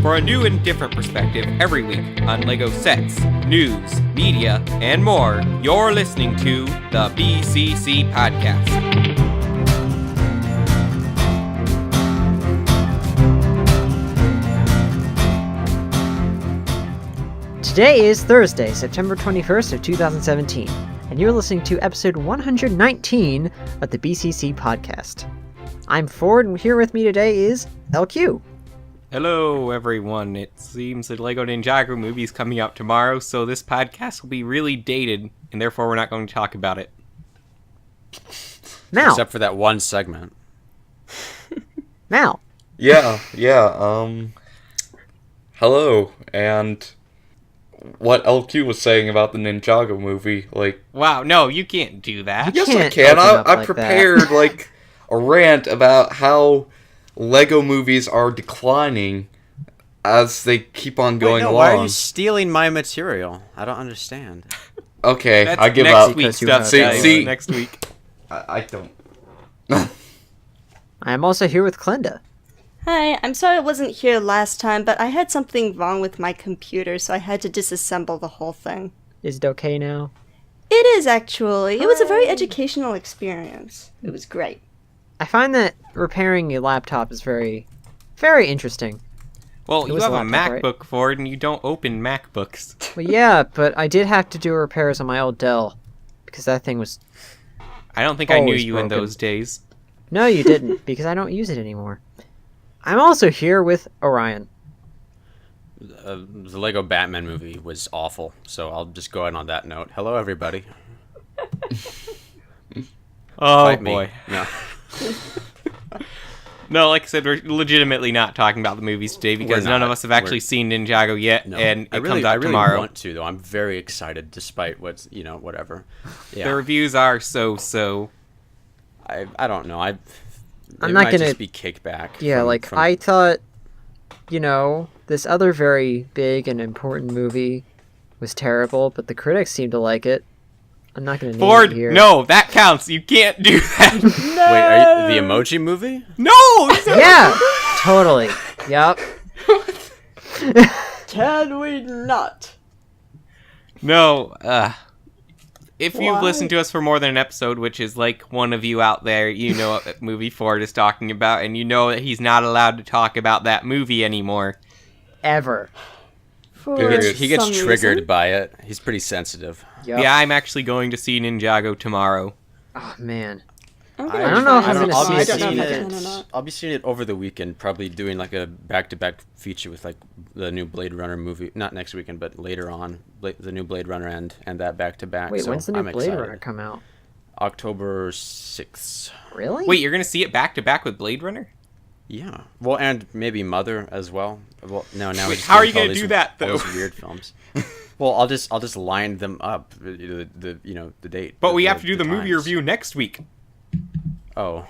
for a new and different perspective every week on LEGO sets, news, media, and more. You're listening to the BCC Podcast. Today is Thursday, September 21st of 2017, and you're listening to episode 119 of the BCC Podcast. I'm Ford, and here with me today is LQ. Hello, everyone. It seems that LEGO Ninjago Movie is coming out tomorrow, so this podcast will be really dated, and therefore we're not going to talk about it. Mal. Except for that one segment. Mal. Yeah. Hello, and what LQ was saying about the Ninjago movie, Wow, no, you can't do that. yes, I can't can. open up I like prepared, a rant about how LEGO movies are declining as they keep on going along. Why are you stealing my material? I don't understand. Okay, That's I give next up. week's Because you stuff, have guys. See- Next week. I don't. I am also here with Klenda. Hi, I'm sorry I wasn't here last time, but I had something wrong with my computer, so I had to disassemble the whole thing. Is it okay now? It is, actually. It was a very educational experience. It was great. I find that repairing a laptop is very, very interesting. Well, It you was have a a laptop, right? MacBook, Ford, and you don't open MacBooks. Well, yeah, but I did have to do repairs on my old Dell, because that thing was... I don't think I knew Always you in broken. those days. No, you didn't, because I don't use it anymore. I'm also here with Orion. The Lego Batman movie was awful, so I'll just go ahead on that note. Hello, everybody. Oh, Fight me. boy. No. No, like I said, we're legitimately not talking about the movies today because We're none of not. us have actually seen Ninjago yet, No. and I it really, comes out I really tomorrow. want to, though. I'm very excited, despite what's, whatever. Yeah. The reviews are so. I don't know. I'm it not might gonna- just be kickback. Yeah, I thought, this other very big and important movie was terrible, but the critics seem to like it. I'm not going to name Ford, it here. no, that counts. You can't do that. Wait, the Emoji Movie? No! Yeah, totally. Yep. Can we not? No, if you've Why? listened to us for more than an episode, which is like one of you out there, you know what movie Ford is talking about, and you know that he's not allowed to talk about that movie anymore. Ever. For He gets some triggered reason. by it. He's pretty sensitive. Yep. Yeah, I'm actually going to see Ninjago tomorrow. Oh, man. I'm I don't know if I'm try gonna it. see I it don't know this if I weekend. can or not. I'll be seeing it over the weekend, probably doing like a back-to-back feature with like the new Blade Runner movie. Not next weekend, but later on, the new Blade Runner and that back-to-back. Wait, so when's the new I'm Blade excited. Runner come out? October 6th. Really? Wait, you're going to see it back-to-back with Blade Runner? Yeah. Well, and maybe Mother as well. Well, no, now Wait, we're just how are you all gonna these- do that, all though? these weird films. Well, I'll just line them up. The date. But we have to do the movie times. review next week. Oh.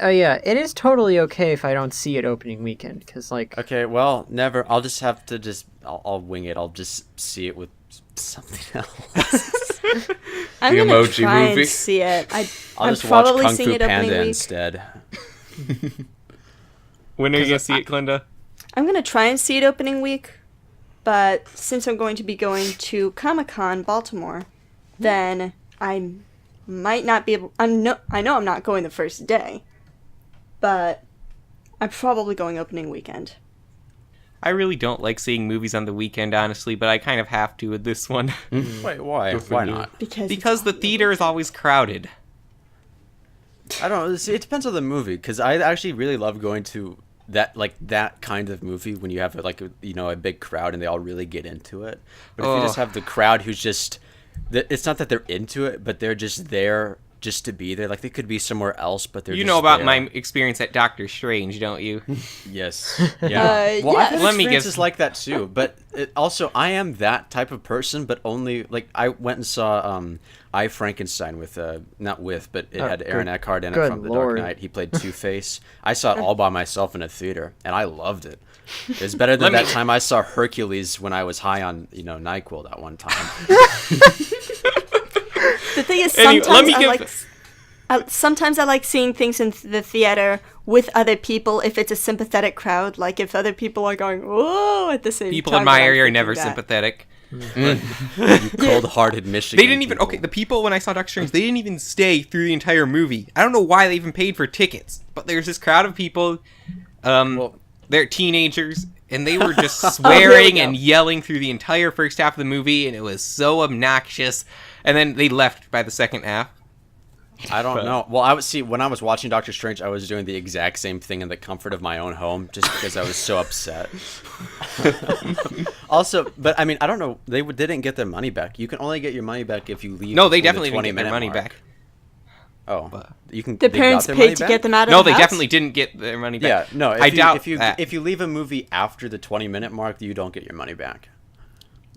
Oh, yeah. It is totally okay if I don't see it opening weekend, because, Okay. Well, never. I'll just have to I'll wing it. I'll just see it with something else. I'm The gonna Emoji try Movie? and see it. I'll I'm just watch probably Kung seeing Fu it opening Panda week. instead. When are you going to see it, Glenda? I'm gonna try and see it opening week, but since I'm going to be going to Comic-Con Baltimore, then I might not be able. I know I'm not going the first day, but I'm probably going opening weekend. I really don't like seeing movies on the weekend, honestly, but I kind of have to with this one. Wait, why? Good for Why you. not? Because the theater is always crowded. I don't know. See, it depends on the movie, because I actually really love going to that kind of movie when you have a big crowd and they all really get into it. But if you just have the crowd who's just, it's not that they're into it, but they're just there just to be there. Like they could be somewhere else, but they're You just know about there. my experience at Doctor Strange, don't you? Yes. Yeah. Well, I've yes. had Let me give- experiences like that too. But also, I am that type of person. But only like I went and saw I Frankenstein with not with, but it had Aaron Eckhart in it good from The lord. Dark Knight. He played Two-Face. I saw it all by myself in a theater, and I loved it. It's better than that time I saw Hercules when I was high on NyQuil that one time. The thing is, Anyway, sometimes Sometimes I like seeing things in the theater with other people if it's a sympathetic crowd. Like if other people are going, whoa, at the same time. People in my area are never sympathetic. You cold-hearted Michigan. They didn't even... Okay, the people, when I saw Doctor Strange, they didn't even stay through the entire movie. I don't know why they even paid for tickets. But there's this crowd of people, they're teenagers, and they were just swearing and yelling through the entire first half of the movie, and it was so obnoxious. And then they left by the second half. I don't know. Well, when I was watching Doctor Strange, I was doing the exact same thing in the comfort of my own home, just because I was so upset. Also, but I mean, I don't know. They didn't get their money back. You can only get your money back if you leave. No, they definitely didn't get their money back. Oh, you can. The parents paid to get them out of the No, house? they definitely didn't get their money back. Yeah, no. I doubt if you leave a movie after the 20-minute mark, you don't get your money back.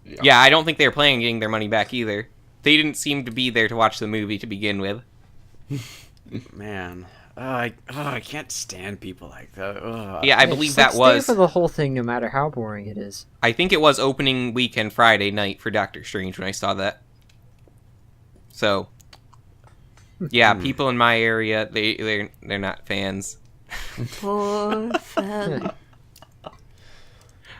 Yeah, I don't think they were planning on getting their money back either. They didn't seem to be there to watch the movie to begin with. Man, I can't stand people like that. Ugh. Yeah, I believe that was... Stay for the whole thing, no matter how boring it is. I think it was opening weekend Friday night for Doctor Strange when I saw that. So, yeah, people in my area, they're not fans. Poor fella.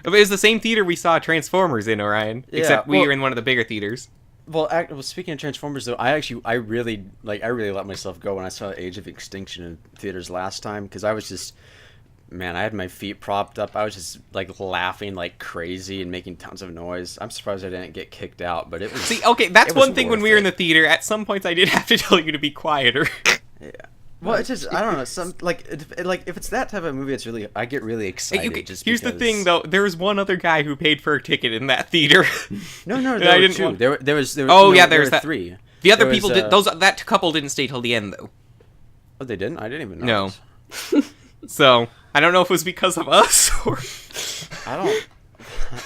It was the same theater we saw Transformers in, Orion. Yeah, Except we were in one of the bigger theaters. Well, speaking of Transformers, though, I really let myself go when I saw Age of Extinction in theaters last time, because I was just, man, I had my feet propped up. I was just like laughing like crazy and making tons of noise. I'm surprised I didn't get kicked out, but it was. See, okay, that's one thing when we were in the theater. At some points, I did have to tell you to be quieter. Yeah. Well, it's just, I don't know, if it's that type of movie, I get really excited. Here's the thing, though. There was one other guy who paid for a ticket in that theater. No, there were two. There was three. The other people did. That couple didn't stay till the end, though. Oh, they didn't? I didn't even know. No. So I don't know if it was because of us or. I don't.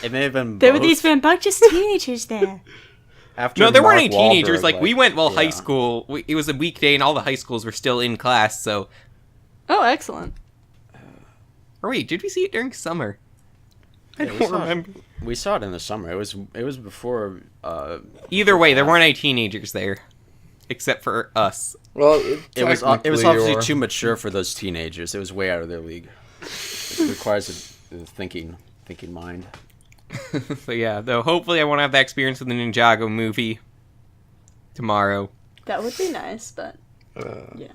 It may have been. There were these rambunctious teenagers there. After no, there weren't any Mark teenagers. Wahlberg, We went while yeah. high school. It was a weekday, and all the high schools were still in class. So. Oh, excellent. Or wait, did we see it during summer? I don't remember. We saw it in the summer. It was before. Either way, there weren't any teenagers there, except for us. Well, it was obviously too mature for those teenagers. It was way out of their league. It requires a thinking mind. So yeah, though hopefully I won't have that experience with the Ninjago movie tomorrow. That would be nice, but yeah.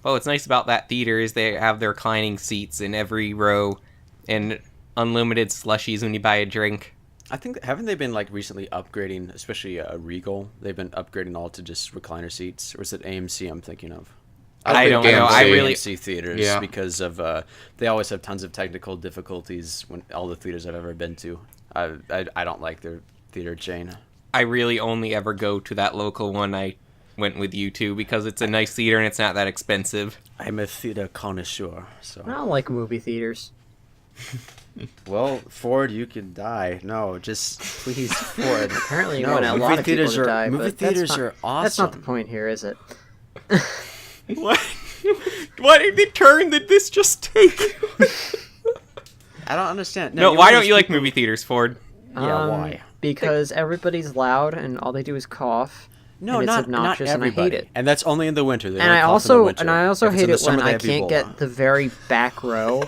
Well, what's nice about that theater is they have their reclining seats in every row and unlimited slushies when you buy a drink. I think haven't they been like recently upgrading, especially Regal? They've been upgrading all to just recliner seats, or is it AMC? I'm thinking of. I don't know. I really AMC theaters because of they always have tons of technical difficulties when all the theaters I've ever been to. I don't like their theater chain. I really only ever go to that local one. I went with you two because it's a nice theater and it's not that expensive. I'm a theater connoisseur, so. I don't like movie theaters. Well, Ford, you can die. No, just please, Ford. Apparently, you no, want a lot of people to are, die. Movie but theaters that's not, are awesome. That's not the point here, is it? What? What turn did this just take? I don't understand. No, why don't you like movie theaters, Ford? Yeah, why? Because everybody's loud and all they do is cough. No, and it's not obnoxious everybody. And I hate it. And that's only in the winter. And I also hate it when I can't get the very back row.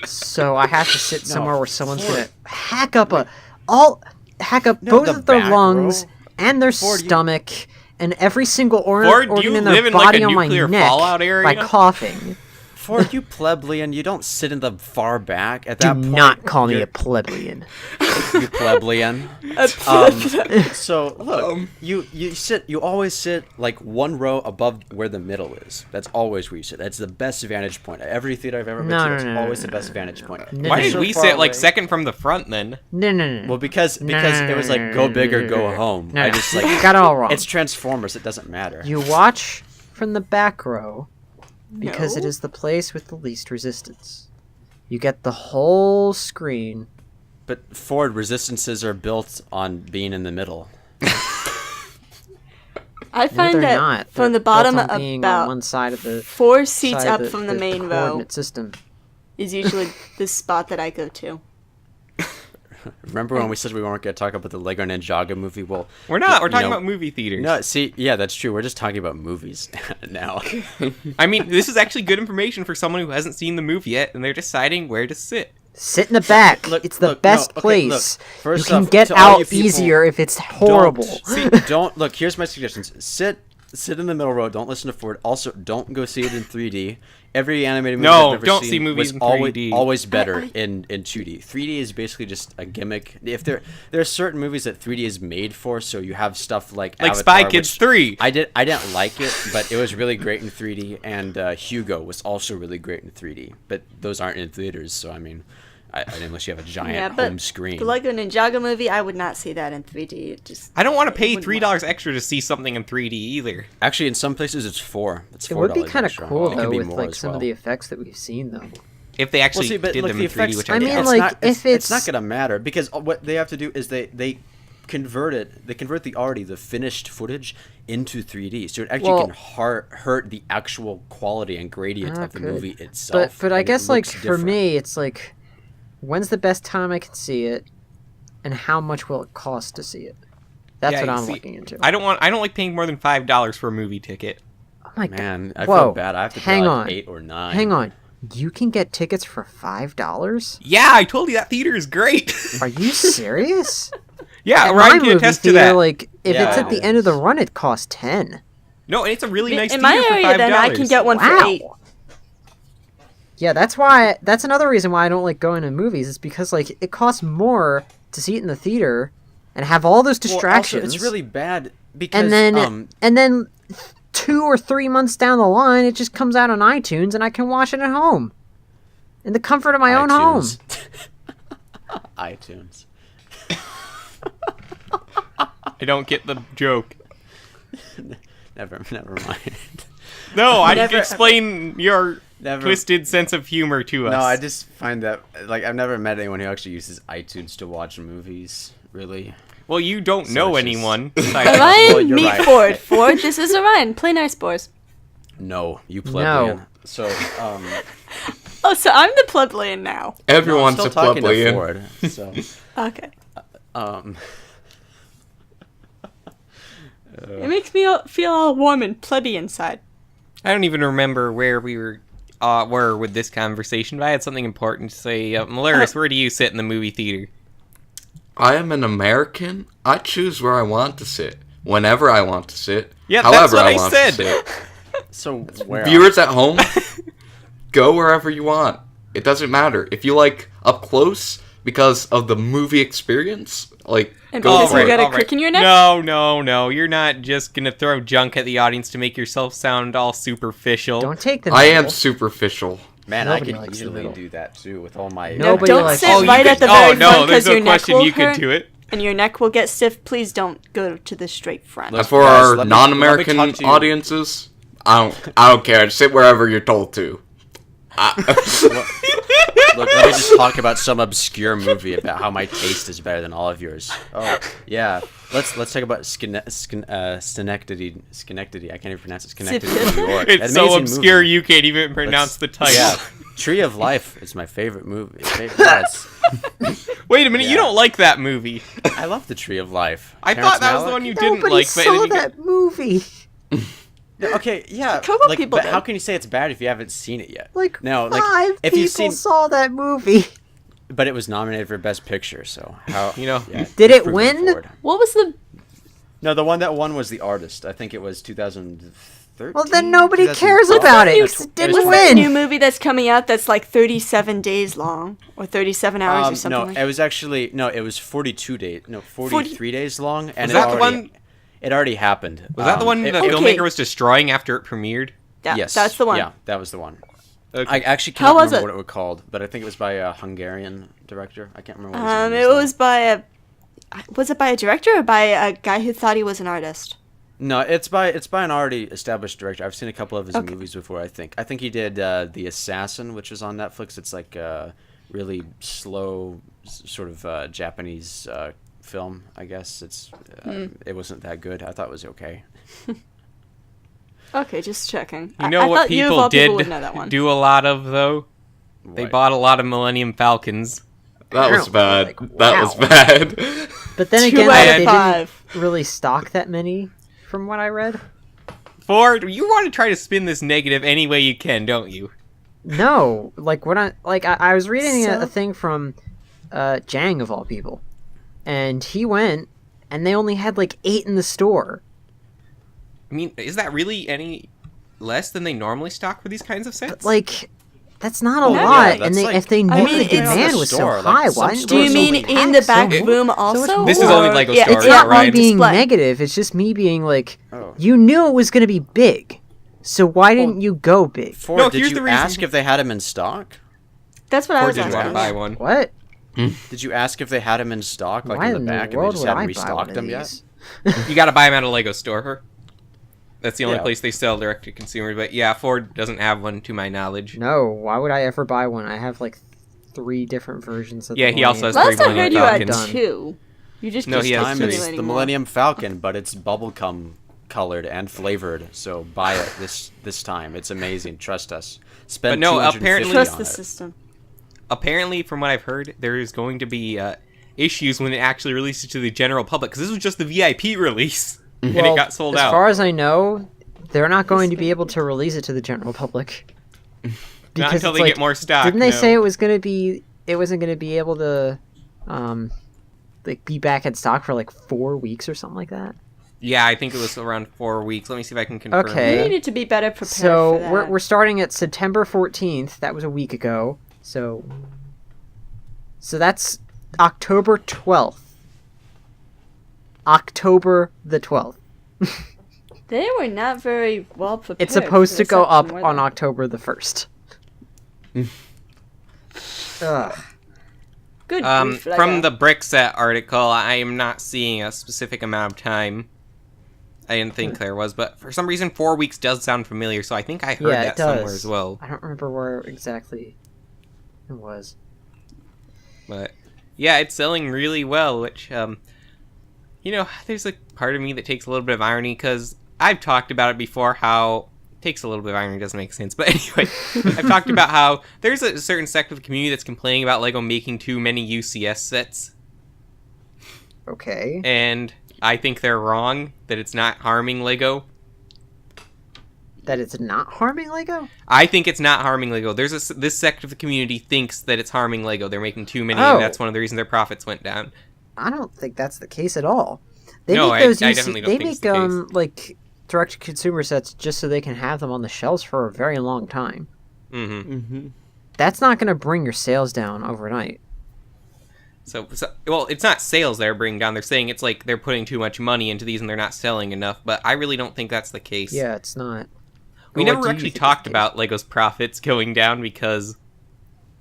So I have to sit somewhere where someone's gonna hack up both of their lungs and their stomach and every single organ in their body on my neck by coughing. Ford, you plebeian, you don't sit in the far back at that point. Do not call me a plebeian. You plebeian. So look, you always sit like one row above where the middle is. That's always where you sit. That's the best vantage point. Every theater I've ever been to, it's always the best vantage point. Why did we sit like second from the front then? No. Well, because it was like go big or go home. No. I just like you got it all wrong. It's Transformers. It doesn't matter. You watch from the back row because it is the place with the least resistance. You get the whole screen. But Ford, resistances are built on being in the middle. I find that from the bottom about one side of the 4 seats up from the main row system is usually the spot that I go to. Remember when we said we weren't going to talk about the LEGO Ninjago movie? Well, We're not. We're talking about movie theaters. No, see, yeah, that's true. We're just talking about movies now. I mean, this is actually good information for someone who hasn't seen the movie yet, and they're deciding where to sit. Sit in the back. Look, it's the look, best no, okay, look, place. first You can off, get to all you out people, easier if it's horrible. Don't look. Here's my suggestions. Sit in the middle row. Don't listen to Ford. Also, don't go see it in 3D. Every animated movie I've ever don't seen see movies was in 3D. always better in 2D. 3D is basically just a gimmick. If there are certain movies that 3D is made for, so you have stuff like Avatar, Spy Kids 3. I didn't like it, but it was really great in 3D. And Hugo was also really great in 3D. But those aren't in theaters, so I mean, unless you have a giant home screen. The LEGO Ninjago movie, I would not see that in 3D. I don't want to pay $3 extra to see something in 3D either. Actually, in some places it's $4. It's $4. It would be kind of extra. cool It could though be with more like as some well. of the effects that we've seen though. If they actually but did look, them the in 3D, effects, which I I mean, doubt. like, if it's it's- not gonna matter because what they have to do is they convert the finished footage into 3D, so it actually can hurt the actual quality and gradient of the movie itself. But I and it guess like looks for different. me, it's like, when's the best time I can see it, and how much will it cost to see it? That's Yeah, what you I'm see, looking into. I don't like paying more than $5 for a movie ticket. Oh my Man, god! I Whoa, feel bad. I have to hang pay on, like 8 or 9. hang on. You can get tickets for $5. Yeah, I told you that theater is great. Are you serious? Yeah, At Ryan my can movie attest to theater, that. like if Yeah, it's at the it end of the is. run, it costs 10. No, and it's a really nice in theater my for area, $5. then I can get one for Wow. 8. Yeah, that's another reason why I don't like going to movies. Is because like it costs more to see it in the theater and have all those Well, also, distractions. it's really bad because and then 2 or 3 months down the line, it just comes out on iTunes and I can watch it at home in the comfort of my own home. iTunes. I don't get the joke. Never mind. No, I Never- can explain your Never. twisted sense of humor to us. No, I just find that like I've never met anyone who actually uses iTunes to watch movies. Really. Well, you don't So know it's just- anyone. besides- Ryan, Well, you're meet right. Ford. Ford, this is Orion. Play nice, boys. No, you plebeian. No. So Oh, so I'm the plebeian now. Everyone's I'm a still talking to plebeian. Ford. So Okay. um. It makes me feel all warm and plebby inside. I don't even remember where we were with this conversation, but I had something important to say. Malaris, where do you sit in the movie theater? I am an American. I choose where I want to sit, whenever I want to sit, Yeah, however that's what I want said. to sit. So where? Viewers at home, go wherever you want. It doesn't matter. If you like up close because of the movie experience, like And go because for you it. got a All right. crick in your neck? No. You're not just gonna throw junk at the audience to make yourself sound all superficial. Don't take the I am middle. superficial. Man, Nobody I could likes the easily middle. do that too with all my. Nobody Don't likes sit the right middle. at the very front there's because no your neck question will you hurt could do it. and your neck will get stiff. Please don't go to the straight front. Look, For guys, our let me non-American talk to you. audiences, I don't care. Sit wherever you're told to. Look, let me just talk about some obscure movie about how my taste is better than all of yours. Oh, yeah. Let's talk about Schenectady. I can't even pronounce it. Schenectady, New York. It's so Amazing obscure movie. you can't even pronounce the title. Yeah. Tree of Life is my favorite movie. Yes. Wait a minute, you Yeah. don't like that movie. I love the Tree of Life. I Terrence thought that was the Malick? one you didn't Nobody like, but saw then you that movie. Yeah, okay, yeah. couple like, people but did. how can you say it's bad if you haven't seen it yet? Like No, like, 5 if people you've seen- saw that movie. But it was nominated for Best Picture, so how You know. yeah, Did it's it proven win? forward. What was the... No, the one that won was The Artist. I think it was 2013. Well, then nobody cares 2012. about it. New- 'cause it didn't was What's that new win. movie that's coming out that's like 37 days long? Or 37 hours or something no, like it was actually it was 42 days. No, 43 days long. And Was that the one? It already happened. Was that the one the okay. filmmaker was destroying after it premiered? that. Yes, That's the one. Yeah, that was the one. Okay. I actually How can't was remember it? what it was called, but I think it was by a Hungarian director. I can't remember. What his name It is, was by a... Was it by a director or by a guy who thought he was an artist? No, it's by an already established director. I've seen a couple of his Okay. movies before. I think he did The Assassin, which was on Netflix. It's like a really slow sort of Japanese film. I guess it wasn't that good. I thought it was okay. Okay, just checking. You know I what thought you of people all did people would know that one. do a lot of, though? They What? bought a lot of Millennium Falcons. That was bad. Like, That was wow. bad. But then 2 again, out they of 5. didn't really stock that many, from what I read. Ford, you want to try to spin this negative any way you can, don't you? No, like when I was reading So? a thing from Jang of all people, and he went, and they only had like 8 in the store. I mean, is that really any less than they normally stock for these kinds of sets? But like, that's not a Yeah, lot. that's and they, like- if they knew I mean, the it's- demand was so store, like, high, some why didn't Do you stores they mean only pack in the so back much? room So it's also? This is more- only Lego yeah, Store, it's It's yeah, not not on me being display. negative. It's just me being like, Oh. you knew it was going to be big, so why didn't you go big? Ford, No, did here's you the reason- ask if they had them in stock? That's what I Ford was didn't want to buy asking. one. What? Did you ask if they had them in stock, like Why in the back, and they world just would I hadn't buy one restocked of them yet? these? You gotta buy them at a Lego store. That's the only Yeah. place they sell direct to consumers. But yeah, Ford doesn't have one to my knowledge. No, why would I ever buy one? I have like 3 different versions of Yeah, the he also has Millennium Last I Millennium heard you had Falcons. 2. You just No, keep he has Time three. it's stimulating the more. Millennium Falcon, but it's bubblegum colored and flavored. So buy it this time. It's amazing. Trust us. Spend But no, 250 apparently- Trust on the it. system. Apparently, from what I've heard, there is going to be issues when it actually releases to the general public, because this was just the VIP release, and Well, it got sold as out. far as I know, they're not going to be able to release it to the general public. Not Because until it's they like- get more stock. Didn't they no. say it wasn't going to be able to, like be back in stock for like 4 weeks or something like that? Yeah, I think it was around 4 weeks. Let me see if I can confirm. Okay. You that. needed to be better prepared So for that. we're starting at September 14th. That was a week ago. So that's October 12th. October the 12th. They were not very well prepared. It's supposed for to the go up section, were on they? October the 1st. Ugh. Good grief, Lego. From the Brickset article, I am not seeing a specific amount of time. I didn't think there was, but for some reason 4 weeks does sound familiar, so I think I heard Yeah, that it does. somewhere as well. I don't remember where exactly it was. But yeah, it's selling really well, which there's a part of me that takes a little bit of irony, because I've talked about it before, how takes a little bit of irony, doesn't make sense, but anyway, I've talked about how there's a certain sect of the community that's complaining about Lego making too many UCS sets, Okay. and I think they're wrong, that it's not harming Lego. That it's not harming Lego? I think it's not harming Lego. This sect of the community thinks that it's harming Lego. They're making too many, Oh. and that's one of the reasons their profits went down. I don't think that's the case at all. They No, make those I UC definitely don't they think it's make the case. like direct to consumer sets just so they can have them on the shelves for a very long time. Mm-hmm. That's not going to bring your sales down overnight. So, well, it's not sales they're bringing down. They're saying it's like they're putting too much money into these and they're not selling enough. But I really don't think that's the case. Yeah, it's not. We But what never do you actually think is talked the case? about Lego's profits going down because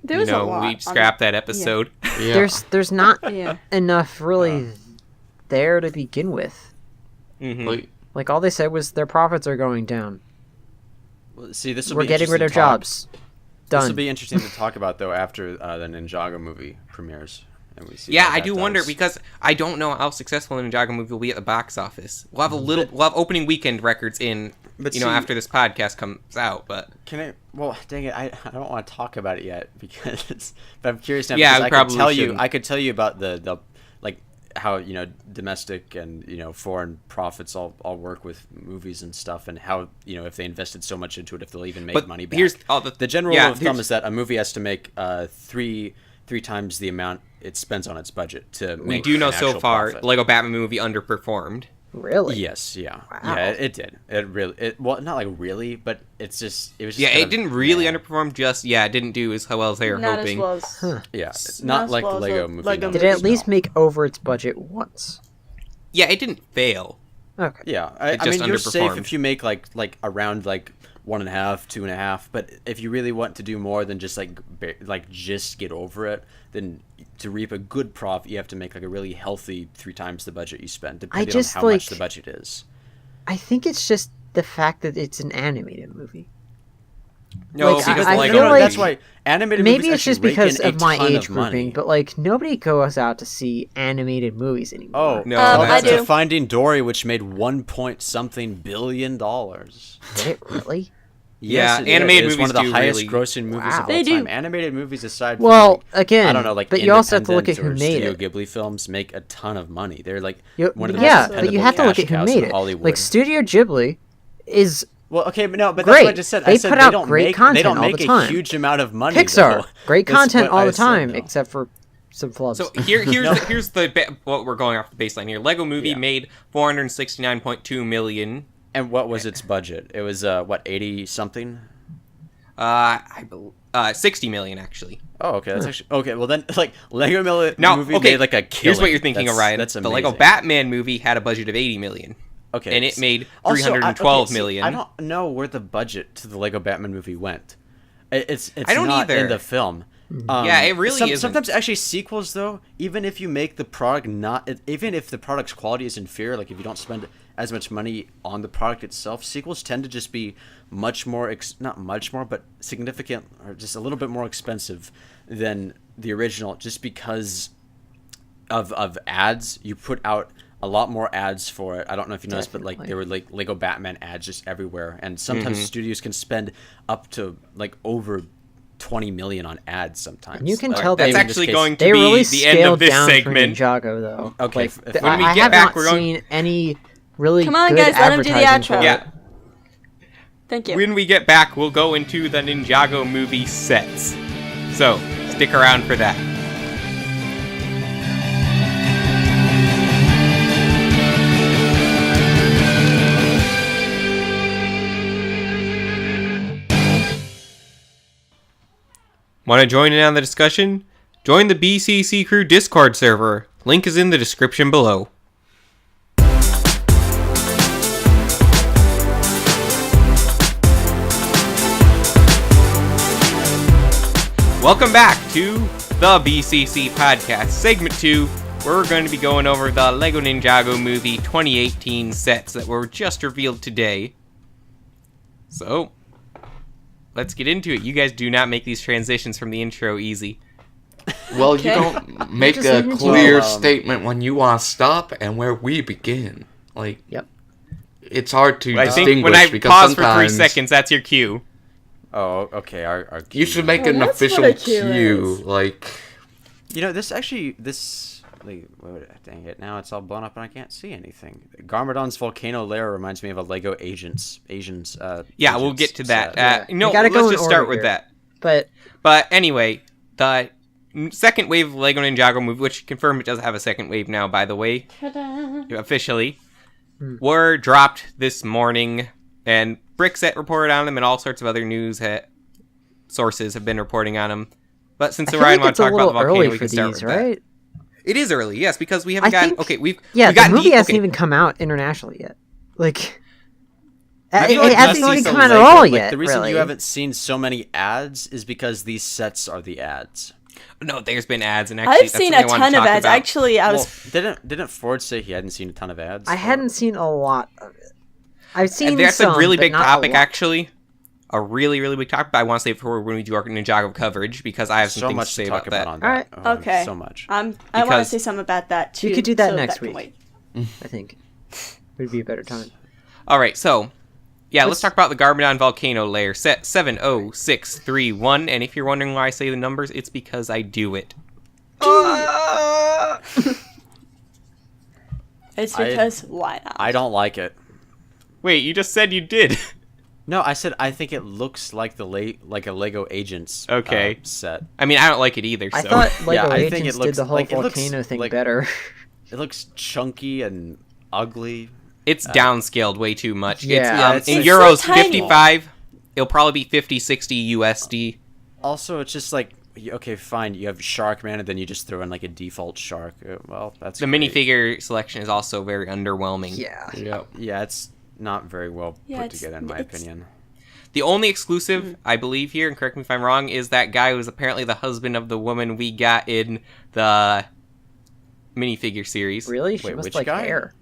There was a lot. we on scrapped that episode. Yeah. There's not Yeah. enough really there to begin with. Mm-hmm. Like all they said was their profits are going down. Well, see, this will We're be getting rid of interesting to talk- jobs. This will Done. be interesting to talk about though after the Ninjago movie premieres, and we see. Yeah, how I that do wonder does. because I don't know how successful the Ninjago movie will be at the box office. We'll have opening weekend records in, But you see- know, after this podcast comes out. But Can I? Well, dang it, I don't want to talk about it yet because, but I'm curious now. Yeah, because we I probably could tell you. shouldn't. I could tell you about the like how domestic and foreign profits all work with movies and stuff, and how if they invested so much into it, if they'll even make But money back. here's all the general yeah, rule of thumb here's- is that a movie has to make three times the amount it spends on its budget to. we make do know an so actual far profit. Lego Batman movie underperformed. Really? Yes, yeah, Wow. yeah, it did. It really, well, not like really, but it was just. Yeah, kind it of didn't really meh. underperform. It didn't do as well as they were Not hoping. as well as. Huh. Yeah, it's Not not as like well the as Lego the movie. Lego Did numbers, it at least no. make over its budget once? Yeah, it didn't fail. Okay. Yeah, It I just mean, you're safe underperformed. if you make like around like 1.5, 2.5. But if you really want to do more than just just get over it, then to reap a good profit, you have to make like a really healthy 3 times the budget you spend, depending just, on how much like- the budget is. I think it's just the fact that it's an animated movie. No, Like, because I Lego feel like- that's why animated Maybe movies it's just actually rake because in a of my ton age of money. grouping, but like nobody goes out to see animated movies anymore. Oh No, well, I that's do. a Finding Dory, which made $1 point something billion. Did it really? Yes, Yeah, animated it's movies one of the do highest really- grossing movies Wow. of all They do. time. Animated movies aside from Well, like, again, I don't know, like but you also have to look at independent who or made Studio it. Ghibli films make a ton of money. They're like You- one of the yeah, most but you have to dependable look at who cash made cows in it. Hollywood. Like Studio Ghibli is Well, okay, but no, but Great. that's what I just said. They I said put they out don't great make content they don't all make the a time. huge amount of money. Pixar. Though. Great That's content what all I the said, time, though. except for some flubs. So here's what we're going off the baseline here. Lego Movie Yeah. made 469.2 million. And what was its budget? It was what 80 something. 60 million actually. Oh, okay, that's actually okay. Well, then like Lego Now, Movie okay, made like a killing. here's what you're thinking, Orion. That's The amazing. Lego Batman movie had a budget of 80 million. Okay, and it made Also, 312 see, million. I don't know where the budget to the Lego Batman movie went. It's I don't not either. in the film. Yeah, it really isn't. Sometimes actually sequels though, even if you make the product even if the product's quality is inferior, like if you don't spend as much money on the product itself, sequels tend to just be much more not much more, but significant or just a little bit more expensive than the original, just because of ads. You put out a lot more ads for it. I don't know if you noticed, but like Definitely. there were like Lego Batman ads just everywhere, and sometimes studios can spend up to like over 20 million on ads sometimes. You can Like, tell That's they- actually going to they be really the end scaled of this down segment. for Ninjago, though. Okay, Like, if- when we I get have back, not we're going- seen any really Come on, good guys, let him do the advertising outro. for Yeah. it. Thank you. When we get back, we'll go into the Ninjago movie sets. So, stick around for that. Want to join in on the discussion? Join the BCC Crew Discord server. Link is in the description below. Welcome back to the BCC Podcast, Segment 2, where we're going to be going over the LEGO Ninjago Movie 2018 sets that were just revealed today. So, let's get into it. You guys do not make these transitions from the intro easy. Well, Okay. you don't make just a leave it to clear you. statement when you want to stop and where we begin. Like, Yep. it's hard to I distinguish think when I because pause for 3 sometimes seconds, that's your cue. Oh, okay. Our you should make Well, an that's official what a cue cue. is. Like, You know, this like, dang it, now it's all blown up and I can't see anything. Garmadon's volcano lair reminds me of a Lego Asians. Yeah, we'll get to that. set. No, We gotta let's go in just start order with here. that. But But anyway, the second wave of LEGO Ninjago movie, which confirmed it does have a second wave now, by the way, officially, were dropped this morning, and Brickset reported on them, and all sorts of other news sources have been reporting on them. But since I feel Orion like wants it's to a talk about little the volcano, early we for can start these, with that. right? It is early, yes, because we haven't I gotten. think- Okay, we've Yeah, gotten the movie hasn't okay. even come out internationally yet. Like, I it feel like hasn't Justice even is come out at Lego, all like, yet. The reason really. you haven't seen so many ads is because these sets are the ads. No, there's been ads, and actually, I've that's seen something a I wanted ton to of talk ads. about. Actually, I was. Well, didn't Ford say he hadn't seen a ton of ads? I hadn't seen a lot of it. I've seen And that's some, a really but big not a topic, lot. actually. A really, really big topic. But I want to save it for when we do our Ninjago coverage because I have some so things much to say to about talk that. about on that. Alright. Oh, Okay. So much. I want to Because- say something about that too. We could do that so next can week. wait. I think would be a better time. All right, so yeah, let's Let's- talk about the Garmadon volcano layer set 70631. And if you're wondering why I say the numbers, it's because I do it. It's I- because why not? I don't like it. Wait, you just said you did. No, I said I think it looks like like a Lego Agents Okay. set. I mean, I don't like it either. I so thought Lego Yeah, I think Agents it did looks the whole like- it looks volcano thing like- better. It looks chunky and ugly. it's downscaled way too much. Yeah, it's, it's in like- euros It's so tiny. 55. It'll probably be 50, 60 USD. Also, it's just like, okay, fine, you have Sharkman, and then you just throw in like a default shark. Well, that's The great. minifigure selection is also very underwhelming. Yeah. yep. Yeah, it's not very well Yeah, put it's- together, in my it's- opinion. The only exclusive, I believe here, and correct me if I'm wrong, is that guy who was apparently the husband of the woman we got in the minifigure series. Really? She Wait, must which like guy? hair.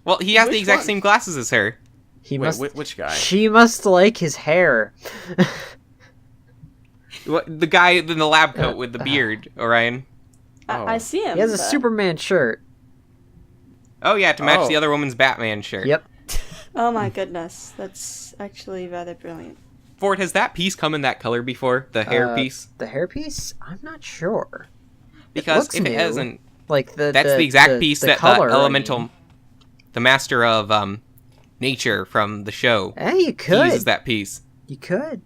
Well, he has the Which exact one? same glasses as her. He Wait, must. which guy? She must like his hair. The guy in the lab coat with the beard, Orion. I see him. He has a but- Superman shirt. Oh yeah, to match Oh. the other woman's Batman shirt. Yep. Oh my goodness, that's actually rather brilliant. Ford, has that piece come in that color before? The hair piece? The hairpiece? I'm not sure. Because if new. it hasn't, Like that's the exact piece that color, the elemental, the master of nature from the show, Hey, you he could. uses that piece. You could.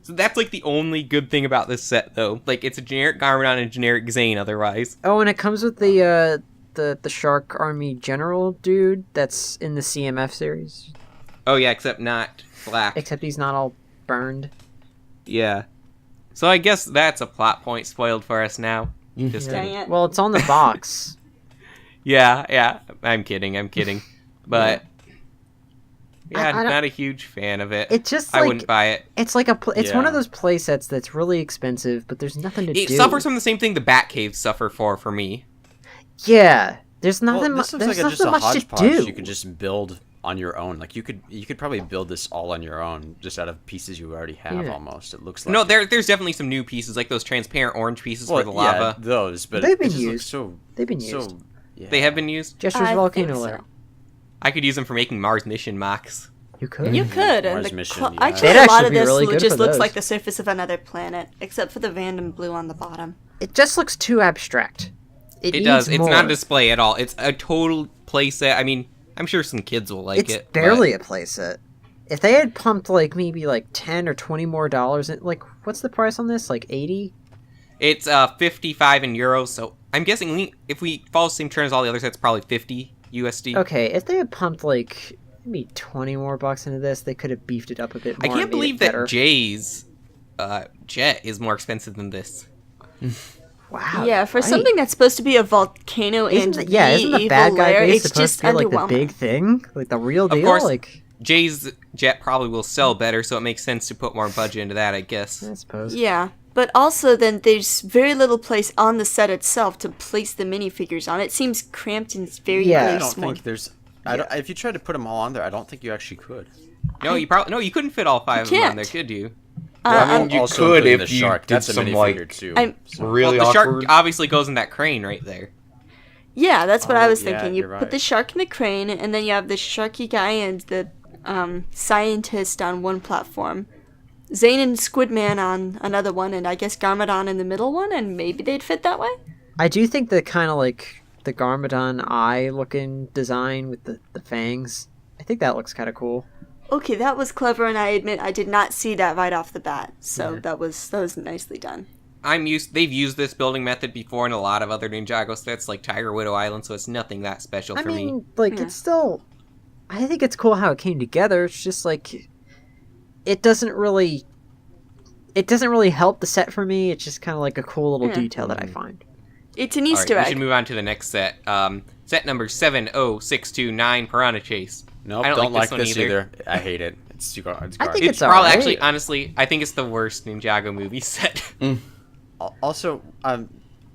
So that's like the only good thing about this set, though. Like, it's a generic Garmadon and a generic Zane otherwise. Oh, and it comes with the Shark Army General dude that's in the CMF series. Oh yeah, except not black. Except he's not all burned. Yeah. So I guess that's a plot point spoiled for us now. Just Dang kidding. it. Well, it's on the box. Yeah. I'm kidding. But yeah, I don't- not a huge fan of it. It just I like wouldn't buy it. it's like it's one of Yeah. those play sets that's really expensive, but there's nothing to It do. suffers from the same thing the Batcaves suffer for me. Yeah, there's Well, nothing. this looks There's like just nothing a much to hodgepodge do. you could just build on your own. Like you could probably build this all on your own, just out of pieces you already have. Yeah. Almost, it looks like. No, there's definitely some new pieces, like those transparent orange pieces well, for the lava. Yeah, those, but They've it been just looks used. so. They've been so, used. yeah. They have been used. Jester's I volcano think lair. so. I could use them for making Mars mission mocks. You could. You could, and Mars mission, yeah. actually They'd a lot actually of be this really good just for looks those. like the surface of another planet, except for the random blue on the bottom. It just looks too abstract. It needs does. It's more. not a display at all. It's a total playset. I mean, I'm sure some kids will like It's it. barely a playset. If they had pumped like maybe like $10 or $20 more, like what's the price on this? Like 80? It's 55 in euros. So I'm guessing if we follow the same trend as all the other sets, probably 50 USD. Okay, if they had pumped like maybe 20 more bucks into this, they could have beefed it up a bit I more. can't and made believe it that better. Jay's jet is more expensive than this. Wow. Yeah, for right. something that's supposed to be a volcano Isn't and the, yeah, the isn't the evil bad guy lair, base it's supposed just to be like the underwhelming. big thing, like the real deal? course. Like Jay's jet probably will sell better, so it makes sense to put more budget into that, I guess. I suppose. Yeah, but also then there's very little place on the set itself to place the minifigures on. It seems cramped and very, Yeah. I very don't small. think there's. I don't, if you tried to put them all on there, I don't think you actually could. No, you couldn't fit all five of them on can't. there, could you? I mean, you Also could including if the you shark. did That's a some, minifigure like, too. I'm- so. Really Well, the awkward. shark obviously goes in that crane right there. Yeah, that's what I Oh, was yeah, thinking. You you're put the right. shark in the crane, and then you have the sharky guy and the scientist on one platform. Zane and Squidman on another one, and I guess Garmadon in the middle one, and maybe they'd fit that way? I do think the kind of like the Garmadon eye looking design with the fangs, I think that looks kind of cool. Okay, that was clever, and I admit I did not see that right off the bat. So that was nicely done. They've used this building method before in a lot of other Ninjago sets, like Tiger Widow Island, so it's nothing that special I for mean, me. like it's still. I think it's cool how it came together. It's just like it doesn't really help the set for me. It's just kind of like a cool little detail that I find. It's an All right, Easter we egg. should move on to the next set. Set number 70629, Piranha Chase. Nope, I don't don't like like this this one either. I hate it. It's garbage. I think It's It's probably alright. actually, honestly, I think it's the worst Ninjago movie set. Also,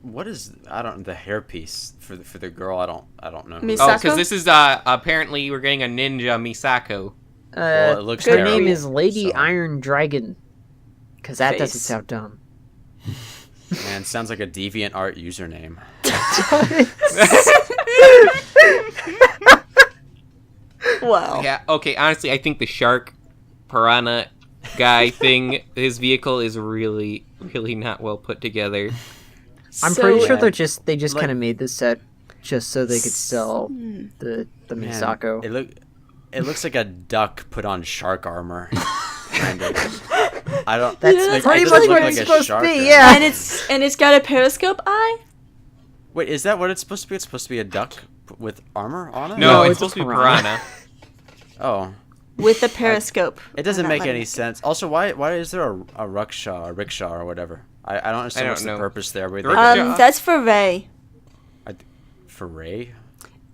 what is the hairpiece for the girl? I don't know. Miss- Oh, Misako? because this is apparently we're getting a ninja Misako. Well, it looks her terrible, name is Lady so. Iron Dragon. Because that doesn't Face. sound dumb. Man, sounds like a deviant art username. Wow. Yeah, okay, honestly, I think the shark piranha guy thing, his vehicle is really, really not well put together. I'm So- pretty sure Yeah. they just Like- kind of made this set just so they could sell the Man, Misako. It looks like a duck put on shark armor. Kind of. I don't. That's like, pretty it doesn't much look what like it's a supposed to shark be, or yeah. And it's got a periscope eye? Wait, is that what it's supposed to be? It's supposed to be a duck with armor on it? No, No, it's it's a supposed to be piranha. piranha. Oh, With a periscope. it doesn't I'm not make letting any it- sense. Also, why is there a rickshaw or whatever? I don't understand I what's don't the know. purpose there. Where The they- rickshaw- That's for Ray. for Ray?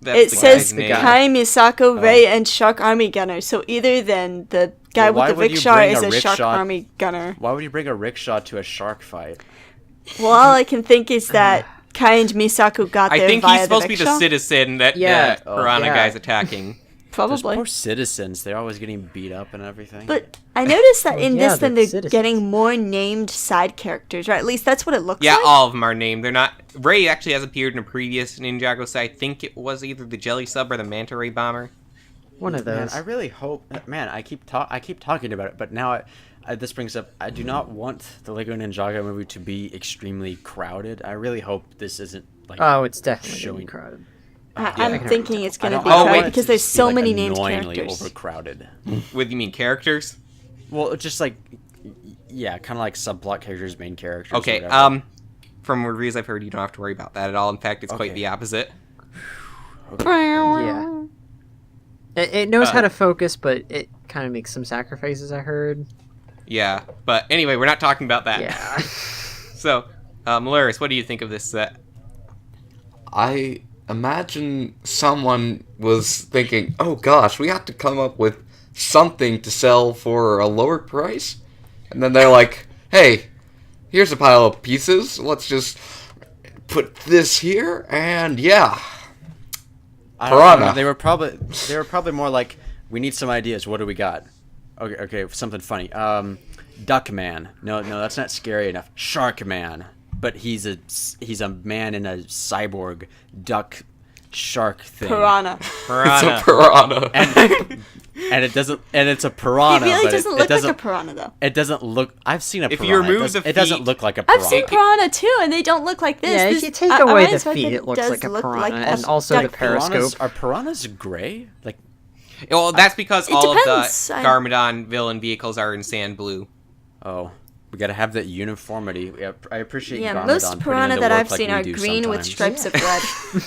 That's It the says guy's name. Kai Misako, Ray, and Shark Army Gunner. So either then the guy Well, why with the would you rickshaw bring is a a Shark rickshaw- Army Gunner. Why would you bring a rickshaw to a shark fight? Well, all I can think is that Kai and Misako got I there think via he's supposed to the be the rickshaw. citizen that Yeah. the piranha yeah. guy's attacking. Those Probably. poor citizens. They're always getting beat up and everything. But I noticed that in yeah, this, then they're they're citizens. getting more named side characters, right? At least that's what it looks Yeah, like. all of them are named. They're not. Ray actually has appeared in a previous Ninjago set. I think it was either the Jelly Sub or the Manta Ray Bomber. One of Man, those. I really hope. Man, I keep talking about it, but now this brings up. I do not want the Lego Ninjago movie to be extremely crowded. I really hope this isn't like. Oh, it's definitely gonna be showing. crowded. I'm thinking it's going to be I don't crowded want it because to there's be, so like, many named annoyingly characters. overcrowded. What do you mean, characters? Well, just like, yeah, kind of like subplot characters, main characters. Okay, whatever. from reviews I've heard, you don't have to worry about that at all. In fact, it's quite Okay. the opposite. Yeah. It knows how to focus, but it kind of makes some sacrifices, I heard. Yeah, but anyway, we're not talking about that. Yeah. So, Malaris, what do you think of this set? I imagine someone was thinking, oh gosh, we have to come up with something to sell for a lower price. And then they're like, hey, here's a pile of pieces. Let's just put this here, and yeah. I don't know, Piranha. they were probably more like, we need some ideas. What do we got? Okay, something funny. Duckman. No, that's not scary enough. Sharkman. But he's a man in a cyborg duck shark thing. Piranha. It's a Piranha. piranha. And it's a It piranha. really but doesn't it look doesn't, like a piranha, though. It doesn't look. I've seen a If piranha. you remove it the doesn't feet- look like a piranha. I've seen piranha too, and they don't look like this. Yeah, if This- you take I away always the feel feet, like it looks does like a look piranha, like and a also the duck. periscope. Are piranhas gray? Like, Well, that's because It all of depends. the Garmadon villain vehicles are in sand blue. oh, we gotta have that uniformity. I appreciate. Yeah, Garmadon most putting in piranha the that work I've like seen we are do green with sometimes. stripes of red.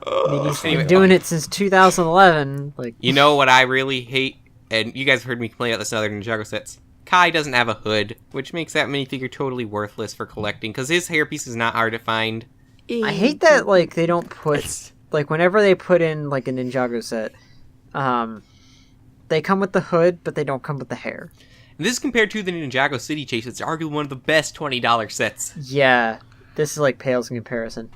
I mean, he's Anyway. been doing it since 2011. Like, You know what I really hate? And you guys have heard me complain about this in other Ninjago sets. Kai doesn't have a hood, which makes that minifigure totally worthless for collecting, because his hairpiece is not hard to find. I hate that, like, they don't put, It's- like, whenever they put in, like, a Ninjago set, they come with the hood, but they don't come with the hair. And this is compared to the Ninjago City Chase. It's arguably one of the best $20 sets. Yeah, this is, like, pales in comparison.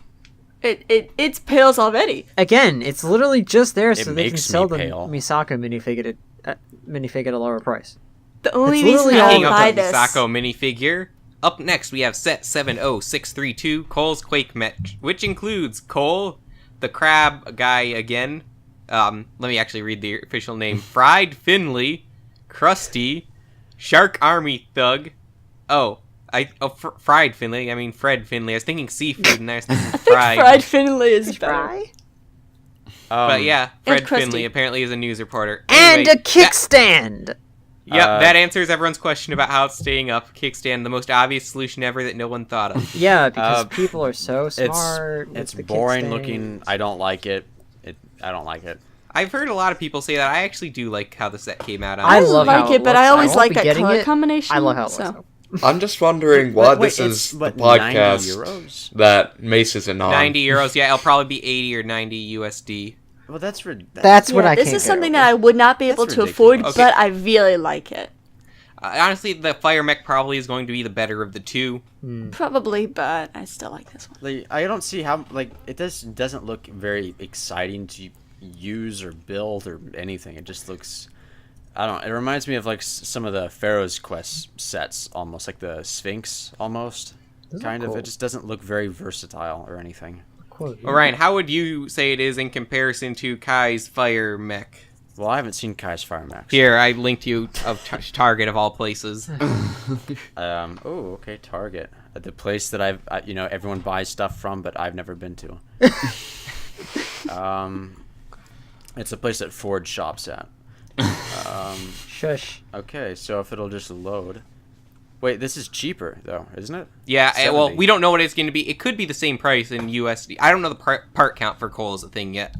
It's pales already. Again, it's literally just there so It they can makes sell me the pale. Misako minifig at a lower price. The only It's reason literally I all Speaking would of buy the this. Misako minifigure, up next we have set 70632, Cole's Quake Match, which includes Cole, the crab guy again. Let me actually read the official name. Fried Finley, Krusty, Shark Army Thug. Fried Finley. I mean Fred Finley. I was thinking seafood and I was thinking fried. Fried Finley is better. But yeah, Fred Krusty. Finley apparently is a news reporter. And Anyway, a kickstand! Yep, that answers everyone's question about how it's staying up. Kickstand, the most obvious solution ever that no one thought of. Yeah, because people are so smart. It's with the boring kickstand. looking. I don't like it. I don't like it. I've heard a lot of people say that. I actually do like how the set came out. I love like how it, but I looks. always won't like be that getting color it. combination. I love how it so. looks. I'm just wondering why Wait, this it's, is what, the podcast 90 euros? that Mace isn't on. 90 euros, yeah, it'll probably be 80 or 90 USD. Well, that's That's what I This can't is something get that I would not be able That's to afford, ridiculous. but I really like it. Honestly, the Fire Mech probably is going to be the better of the two. Probably, but I still like this one. Like, I don't see how doesn't look very exciting to use or build or anything. It just looks. I don't know. It reminds me of like some of the Pharaoh's Quest sets, almost like the Sphinx, almost. Those are Kind of. cool. It just doesn't look very versatile or anything. Cool. Orion, how would you say it is in comparison to Kai's Fire Mech? Well, I haven't seen Kai's Fire Max. Here, I linked you of Target of all places. Oh, okay. Target, the place that everyone buys stuff from, but I've never been to. It's a place that Ford shops at. Shush. Okay, so if it'll just load. Wait, this is cheaper though, isn't it? Yeah, well, 70. we don't know what it's going to be. It could be the same price in USD. I don't know the part count for Cole as a thing yet.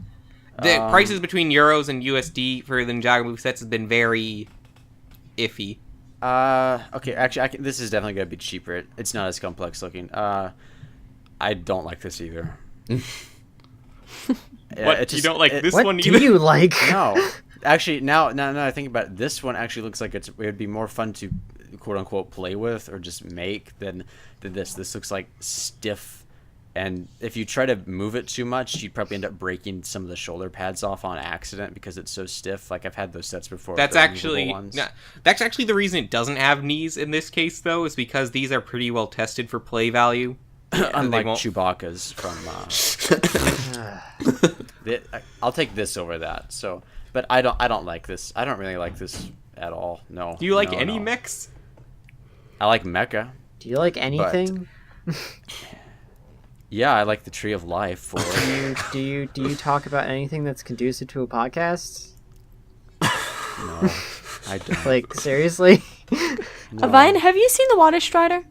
The prices between euros and USD for the Ninjago movie sets has been very iffy. Okay, actually, this is definitely gonna be cheaper. It's not as complex looking. I don't like this either. What? You don't like this What one do either? you like? No, actually, now I think about it, this one actually looks like it would be more fun to quote unquote play with or just make than this. This looks like stiff, and if you try to move it too much, you'd probably end up breaking some of the shoulder pads off on accident because it's so stiff. Like I've had those sets before. That's the actually removable ones. that's actually the reason it doesn't have knees in this case, though, is because these are pretty well tested for play value. And they Unlike won't- Chewbacca's from I'll take this over that. So, but I don't like this. I don't really like this at all. No. Do you like no, any no. mechs? I like mecha. Do you like anything? Yeah, I like the Tree of Life. Or Do you talk about anything that's conducive to a podcast? no, I don't. Like, seriously? No. Avine, have you seen the Water Strider?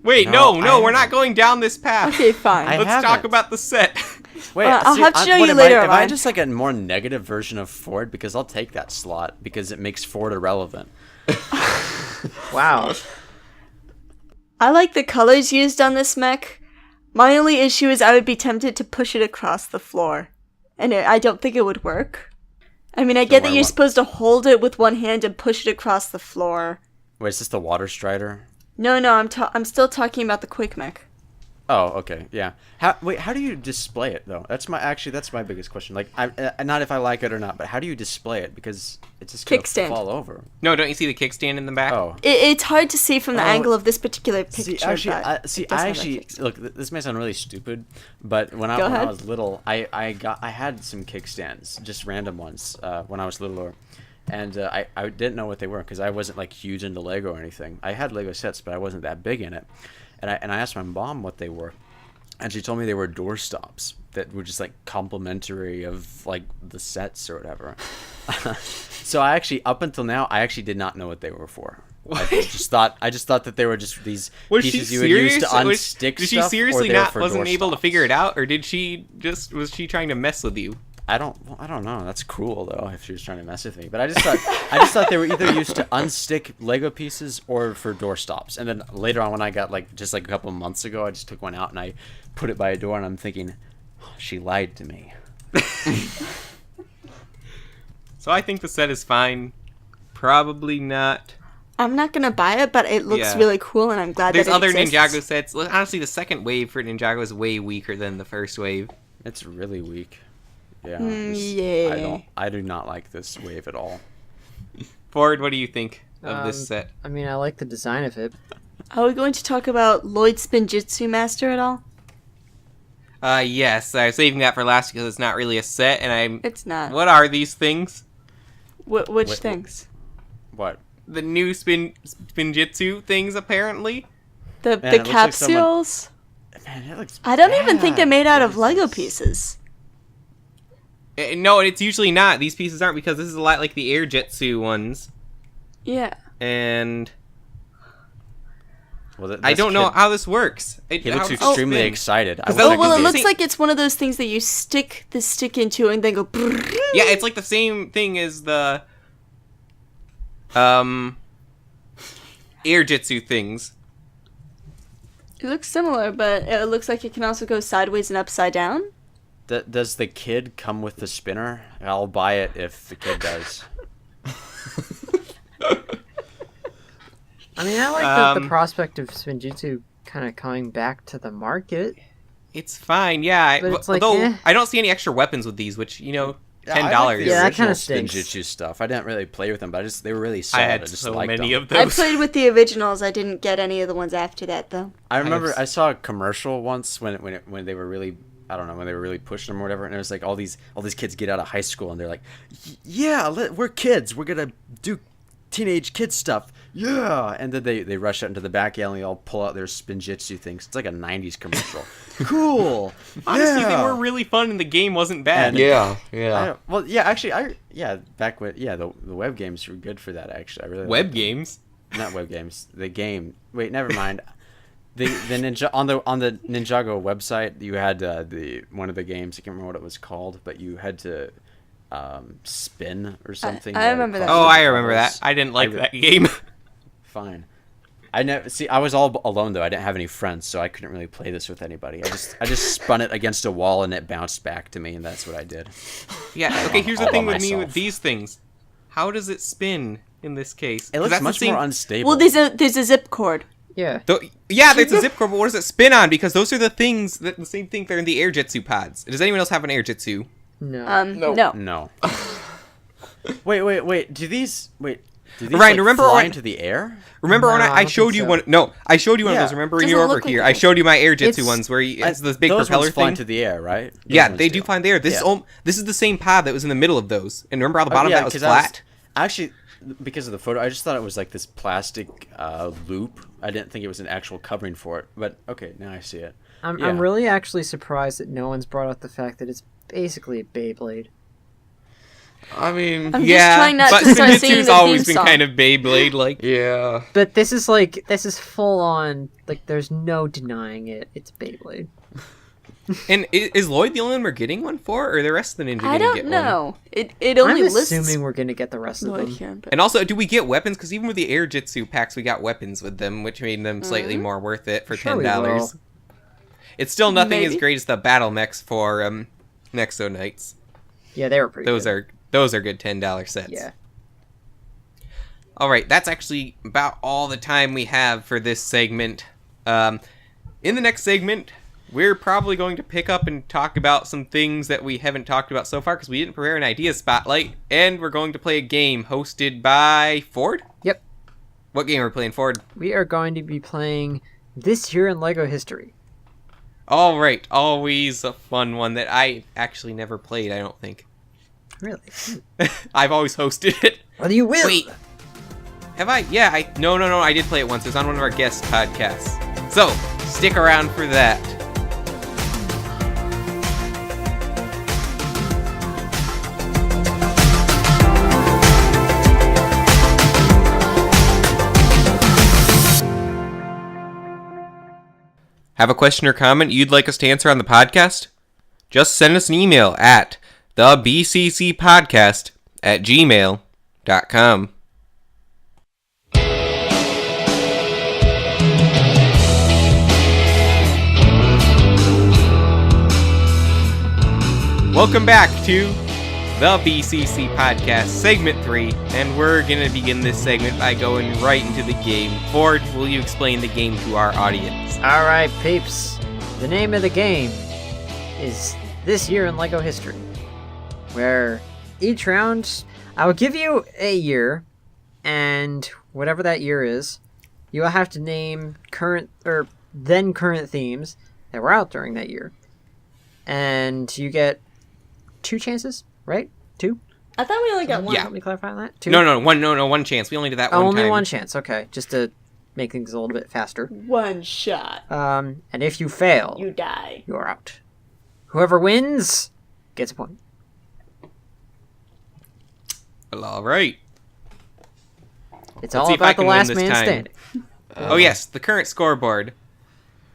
Wait, No, no, I we're not haven't. going down this path. Okay, fine. I Let's haven't. talk about the set. Wait, I'll have to show what, you am later, Am I Ryan. just like a more negative version of Ford? Because I'll take that slot because it makes Ford irrelevant. Wow. I like the colors used on this mech. My only issue is I would be tempted to push it across the floor. And I don't think it would work. I mean, I get that why you're what? supposed to hold it with one hand and push it across the floor. Wait, is this the Water Strider? No, I'm still talking about the Quick Mech. Oh, okay, yeah. How do you display it though? That's my biggest question. Like, not if I like it or not, but how do you display it? Because it's just gonna Kickstand. fall over. No, don't you see the kickstand in the back? Oh. It's hard to see from the Oh. angle of this particular picture. See, actually, but I it does have that kickstand. look. This may sound really stupid, but when I Go ahead. was little, I had some kickstands, just random ones, when I was littler, and I didn't know what they were because I wasn't like huge into Lego or anything. I had Lego sets, but I wasn't that big in it, and I asked my mom what they were, and she told me they were door stops that were just like complimentary of like the sets or whatever. So I actually, up until now, I actually did not know what they were for. I just thought that they were just these Was she pieces you would use serious? to unstick Did she stuff, or seriously they were not for wasn't door able to stops. figure it out, or was she trying to mess with you? I don't know. That's cruel though. If she was trying to mess with me, but I just thought they were either used to unstick Lego pieces or for door stops. And then later on, when I got just a couple of months ago, I just took one out and I put it by a door, and I'm thinking, oh, she lied to me. So I think the set is fine. Probably not. I'm not gonna buy it, but it looks Yeah. really cool, and I'm glad There's that it other exists. Ninjago sets. Honestly, the second wave for Ninjago is way weaker than the first wave. It's really weak. Yeah. Yeah. I do not like this wave at all. Ford, what do you think of this set? I mean, I like the design of it. Are we going to talk about Lloyd Spinjitzu Master at all? Yes, I was saving that for last because it's not really a set, and I'm. It's not. What are these things? Which Wait, things? What? The new Spinjitzu things, apparently. The Man, it looks like someone- capsules? Man, it looks. I don't even think they're bad. made out of Jesus. Lego pieces. No, it's usually not. These pieces aren't because this is a lot like the Air Jetsu ones, Yeah. and Well, I don't know how this works. He looks how does it extremely spin? excited. I 'Cause wish that- I Well, could it do looks like it's one of those things that you stick the stick into and then go. brrrr. Yeah, it's like the same thing as the Air Jitsu things. It looks similar, but it looks like it can also go sideways and upside down. Does the kid come with the spinner? I'll buy it if the kid does. I mean, I like the Um, prospect of Spinjitzu kind of coming back to the market. It's fine, yeah. But it's like, Although eh. I don't see any extra weapons with these, which $10. I like the Yeah, that original kinda stinks. Spinjitzu stuff. I didn't really play with them, but they were really I solid. had just so liked many them. of I those. played with the originals. I didn't get any of the ones after that, though. I remember have- I saw a commercial once when they were really, I don't know, when they were really pushing them or whatever, and it was like all these kids get out of high school and they're like, yeah, we're kids, we're gonna do teenage kid stuff, yeah, and then they rush out into the back alley and all pull out their Spinjitzu things. It's like a 90s commercial. Cool. Honestly, they yeah. were really fun and the game wasn't bad. And- Yeah, I yeah. don't- well, yeah, actually, back when, the web games were good for that. Actually, I really Web liked them. games. Not web games. The game. Wait, never mind. The Ninja on the Ninjago website, you had the one of the games. I can't remember what it was called, but you had to spin or something. I remember that. Oh, I remember that. I didn't like that game. Fine. I never see. I was all alone though. I didn't have any friends, so I couldn't really play this with anybody. I just spun it against a wall and it bounced back to me, and that's what I did. Yeah, okay, here's the all thing by with me with myself. these things. How does it spin in this case? It 'Cause looks that's the much same- more unstable. Well, there's a zip cord. Yeah. Yeah, there's a zip cord, but what does it spin on? Because those are the things, the same thing they're in the Air Jitsu pods. Does anyone else have an Air Jitsu? No. No. No. Wait. Do these? Wait. Do these, Ryan, remember fly when into the air? remember when No, I don't showed think you so. one? No, I showed you one of Yeah. those. Remember when Doesn't you were over look like here? it. I showed you my air jitsu It's- ones where it's this big those propeller ones fly thing. into the air, right? Those Yeah, ones they do fly in the air. This Yeah. this is the same pad that was in the middle of those. And remember how the bottom Yeah, of that was 'cause flat? Actually, because of the photo, I just thought it was like this plastic loop. I didn't think it was an actual covering for it. But okay, now I see it. I'm Yeah. really actually surprised that no one's brought up the fact that it's basically a Beyblade. I mean, I'm Yeah, just trying not but to start singing Spinjitsu's the always theme been song. kind of Beyblade like. yeah. But this is full on, like, there's no denying it. It's Beyblade. And is Lloyd the only one we're getting one for, or are the rest of the ninja I gonna don't get one? know. It only I'm lists. assuming we're gonna get the rest of Lloyd them. here, but And also, do we get weapons? Because even with the air jitsu packs, we got weapons with them, which made them slightly more worth it for Sure we $10. will. It's still nothing as Maybe. great as the battle mechs for Nexo Knights. Yeah, they were pretty Those good. are good $10 sets. Yeah. All right, that's actually about all the time we have for this segment. In the next segment, we're probably going to pick up and talk about some things that we haven't talked about so far because we didn't prepare an idea spotlight, and we're going to play a game hosted by Ford. Yep. What game are we playing, Ford? We are going to be playing This Year in LEGO History. All right, always a fun one that I actually never played. I don't think Really? I've always hosted it. Well, you will. Wait, have I? Yeah, no, I did play it once. It was on one of our guest podcasts. So stick around for that. Have a question or comment you'd like us to answer on the podcast? Just send us an email at thebccpodcast@gmail.com. Welcome back to the BCC Podcast, Segment 3, and we're going to begin this segment by going right into the game. Ford, will you explain the game to our audience? All right, peeps. The name of the game is This Year in LEGO History, where each round I will give you a year, and whatever that year is, you will have to name current or then current themes that were out during that year, and you get 2 chances, right? 2? I thought we only got one. Yeah. Let me clarify on that. 2. No, one chance. We only did that one Only time. one chance. Okay, just to make things a little bit faster. One shot. And if you fail, You die. you're out. Whoever wins gets a point. Well, all right. It's Let's all see if I about the can win last this man time. standing. Oh, yes, the current scoreboard.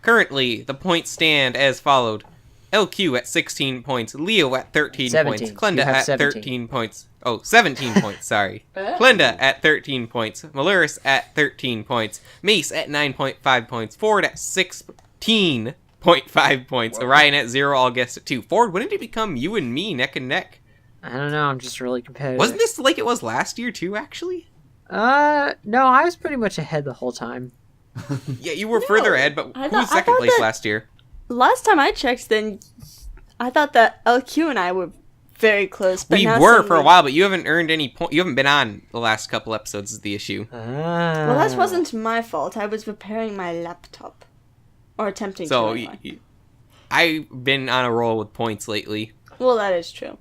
Currently, the points stand as followed. LQ at 16 points, Leo at 13 points, 17. Klenda You have at 17. 13 points. Oh, 17 points, sorry. Klenda at 13 points, Maluris at 13 points, Mace at 9.5 points, Ford at 16.5 points, Orion at 0, all guests at 2. Ford, when did it become you and me neck and neck? I don't know, I'm just really competitive. Wasn't this like it was last year too, actually? No, I was pretty much ahead the whole time. Yeah, you were further ahead, but I who was thought- I second thought place that- last year? Last time I checked, then I thought that LQ and I were very close. But We now were for a suddenly- while, but you haven't earned any point. You haven't been on the last couple episodes is the issue. Ah. Well, that wasn't my fault. I was repairing my laptop, or attempting So to. Anyway. I've been on a roll with points lately. Well, that is true.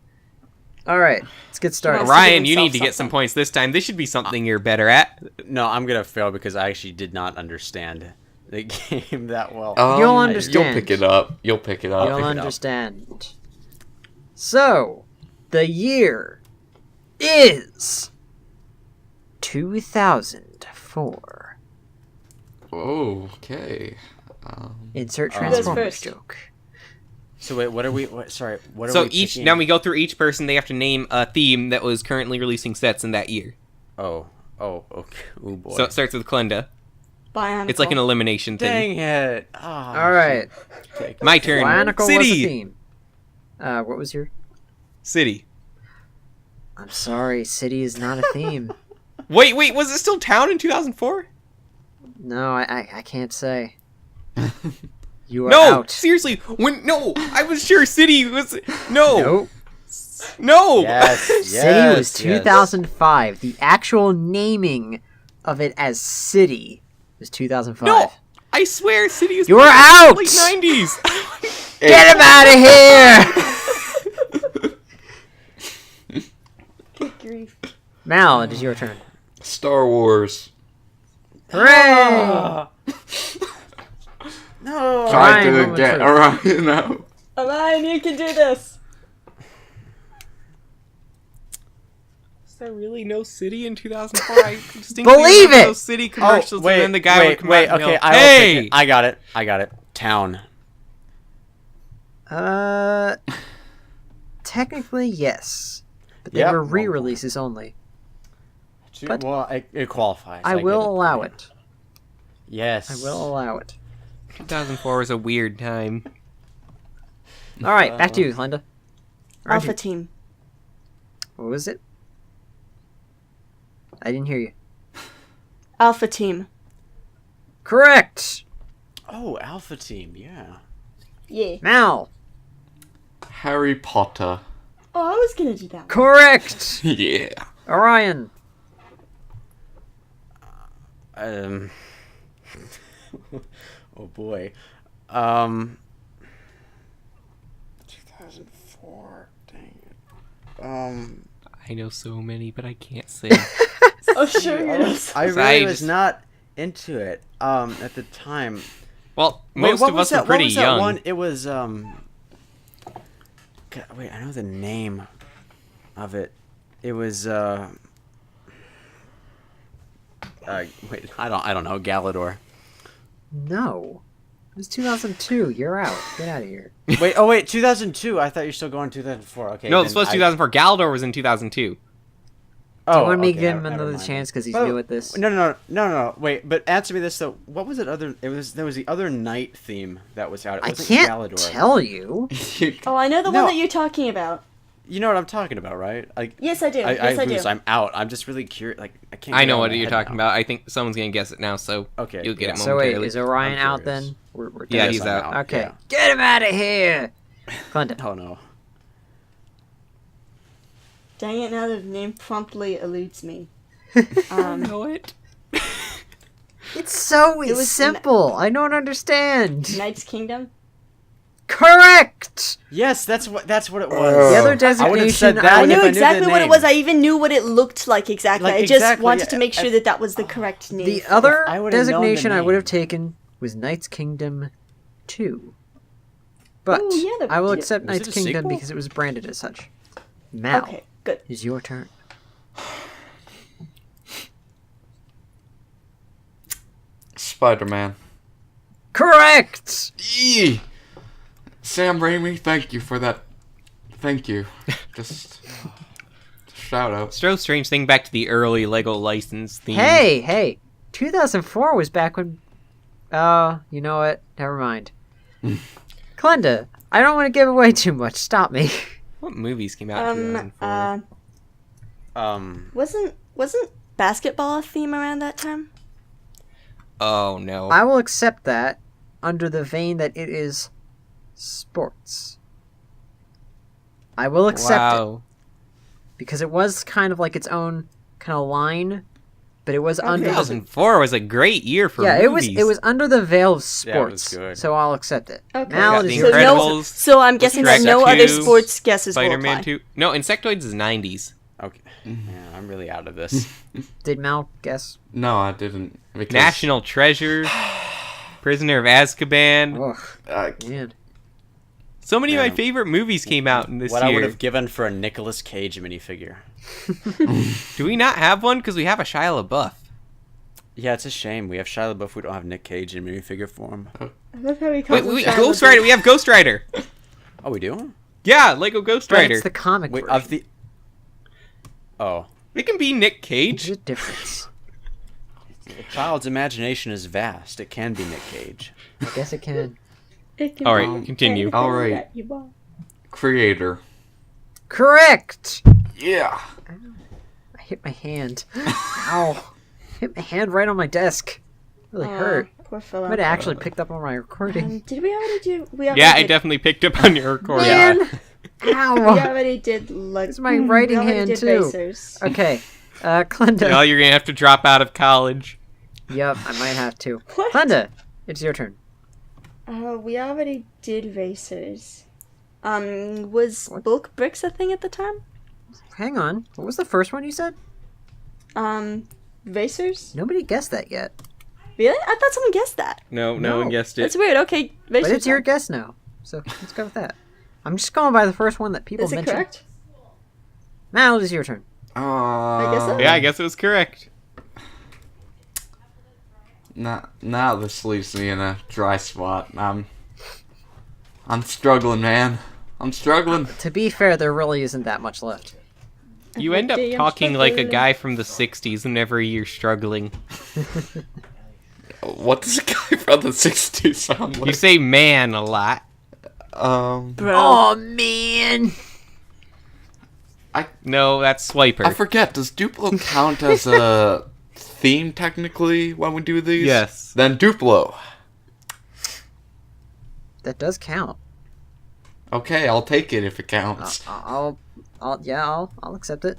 Alright, let's get started. Nice. Ryan, give you need himself to get some something. points this time. This should be something you're better at. No, I'm gonna fail because I actually did not understand the game that well. You'll understand. You'll pick it up. You'll pick it up. You'll pick it up. understand. So, the year is 2004. Okay. Insert Who goes Transformers first? joke. So wait, what are we? Sorry, what are So we? each picking? now we go through each person. They have to name a theme that was currently releasing sets in that year. Oh, okay. Oh boy. So it starts with Klenda. Bionicle. It's like an elimination thing. Dang it! Oh, Alright, okay. My turn. Bionicle was a City. theme. What was your... City. I'm sorry, city is not a theme. Wait. Was it still town in 2004? No, I can't say. You are No, out. seriously. No, I was sure city was. No. Nope. No! Yes. City was 2005. The actual naming of it as City was 2005. No! I swear City is You're out! late 90s! Get him out of here! Good grief. Mal, it is your turn. Star Wars. Hooray! No. Try Orion, to moment get truth. Orion out. Orion, you can do this. Is there really no City in 2004? I distinctly Believe remember it! those City commercials, and then the guy would come wait, out and okay, yell, I will hey! pick it. I got it. Town. Technically, yes. But they Yep. were re-releases only. But Well, it qualifies. I get will it. allow it. Yes. I will allow it. 2004 was a weird time. Alright, back to you, Linda. Alpha Team. What was it? I didn't hear you. Alpha Team. Correct! Oh, Alpha Team. Yeah. Yeah. Mal. Harry Potter. Oh, I was gonna do that one. Correct! Yeah. Orion. Oh boy. 2004. Dang it. I know so many, but I can't say. Oh, sure you know. I So really I was just- not into it. At the time. Well, Wait, most what of was us were that- pretty what was that young. one? It was God, wait, I know the name of it. It was wait, I don't know. Galador. No. It was 2002. You're out. Get out of here. Wait, 2002. I thought you were still going 2004. Okay. No, then this was I- 2004. Galador was in 2000. Do Oh, you want me to okay, give him never another mind. chance because he's But- new at this? No. Wait, but answer me this though. What was it? There was the other night theme that was out. It I wasn't can't Galador. tell you. Oh, I know the No. one that you're talking about. You know what I'm talking about, right? Yes, I do. Yes, I do. I'm out. I'm just really curious. Like I can't. I get it know out of what my you're head talking now. about. I think someone's gonna guess it now, so Okay, you'll get yeah. it So wait, momentarily. is Orion I'm out curious. then? We're Yeah, done. he's I'm out. Okay. Yeah. Get him out of here! Clinton. Oh no. Dang it, now the name promptly eludes me. know it. It's so It was simple. I don't understand. Knight's Kingdom? Correct! Yes, that's what it was. The other I would have said designation that. I if knew the exactly what it name. was. I even knew what it looked like exactly. Like, I just exactly, wanted to yeah. make sure that that was the correct name. The other I would've known the designation I would have name. taken was Knight's Kingdom 2. But Ooh, yeah, that- I will yeah. accept Was it Knight's a Kingdom sequel? because it was branded as such. Mal, Okay, good. is your turn. Spider-Man. Correct! Eee! Sam Raimi, thank you for that. Thank you. Just shout out. So strange thing back to the early Lego license theme. Hey! 2004 was back when... Oh, you know what? Never mind. Glenda, I don't want to give away too much. Stop me. What movies came out in 2004? Wasn't basketball a theme around that time? Oh no. I will accept that under the vein that it is sports. I will accept it. Wow. Because it was kind of like its own kind of line, but it was under the 2004 was a great year for yeah, movies. it was under the veil of Yeah, it was sports. good. So I'll accept it. Okay. Now Got it The is your turn. Incredibles, So I'm guessing that Shrek no other 2, sports guesses will Spider-Man apply. 2. No, Insectoids is 90s. Okay. Yeah, I'm really out of this. Did Mal guess? No, I didn't. Because, National Treasure, Prisoner of Azkaban. Ugh, man. So many of my Yeah. favorite movies came out in this What I would year. have given for a Nicolas Cage minifigure. Do we not have one? Because we have a Shia LaBeouf. Yeah, it's a shame. We have Shia LaBeouf. We don't have Nick Cage in minifigure form. I love how he calls Wait, him Shia Ghost LaBeouf. Rider. We have Ghost Rider. Oh, we do? Yeah, Lego Ghost But Rider. it's the comic Wait, version. of the... Oh. It can be Nick There's Cage. a difference. A child's imagination is vast. It can be Nick Cage. I guess it can. All right, continue. All right. Creator. Correct! Yeah. I hit my hand. Ow. Hit my hand right on my desk. Really hurt. Poor I fellow. might have actually picked up on my recording. Did we already do? We already Yeah, I did. definitely picked up on your recording. Man! We Ow! already did It's my writing hand, too. Racers. Okay, Glenda. Well, you're gonna have to drop out of college. Yep, I might have to. What? Glenda, it's your turn. We already did Racers. Was bulk bricks a thing at the time? Hang on. What was the first one you said? Racers? Nobody guessed that yet. Really? I thought someone guessed that. No No. one guessed it. That's weird. Okay, Racers. But it's your then. guess now. So let's go with that. I'm just going by the first one that people Is it mentioned. correct? Mal, it is your turn. I guess so. Yeah, I guess it was correct. Now this leaves me in a dry spot. I'm struggling, man. I'm struggling. To be fair, there really isn't that much left. You end up talking like a guy from the 60s whenever you're struggling. What does a guy from the 60s sound like? You say man a lot. Bro. Oh, man! No, that's Swiper. I forget. Does Duplo count as a theme technically when we do these? Yes. Then Duplo. That does count. Okay, I'll take it if it counts. I'll accept it.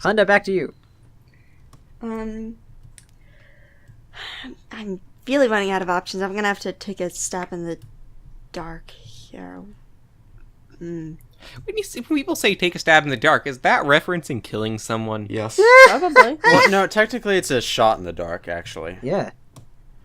Glenda, back to you. I'm really running out of options. I'm gonna have to take a stab in the dark here. When people say take a stab in the dark, is that referencing killing someone? Yes. Probably. Well, no, technically it's a shot in the dark, actually. Yeah.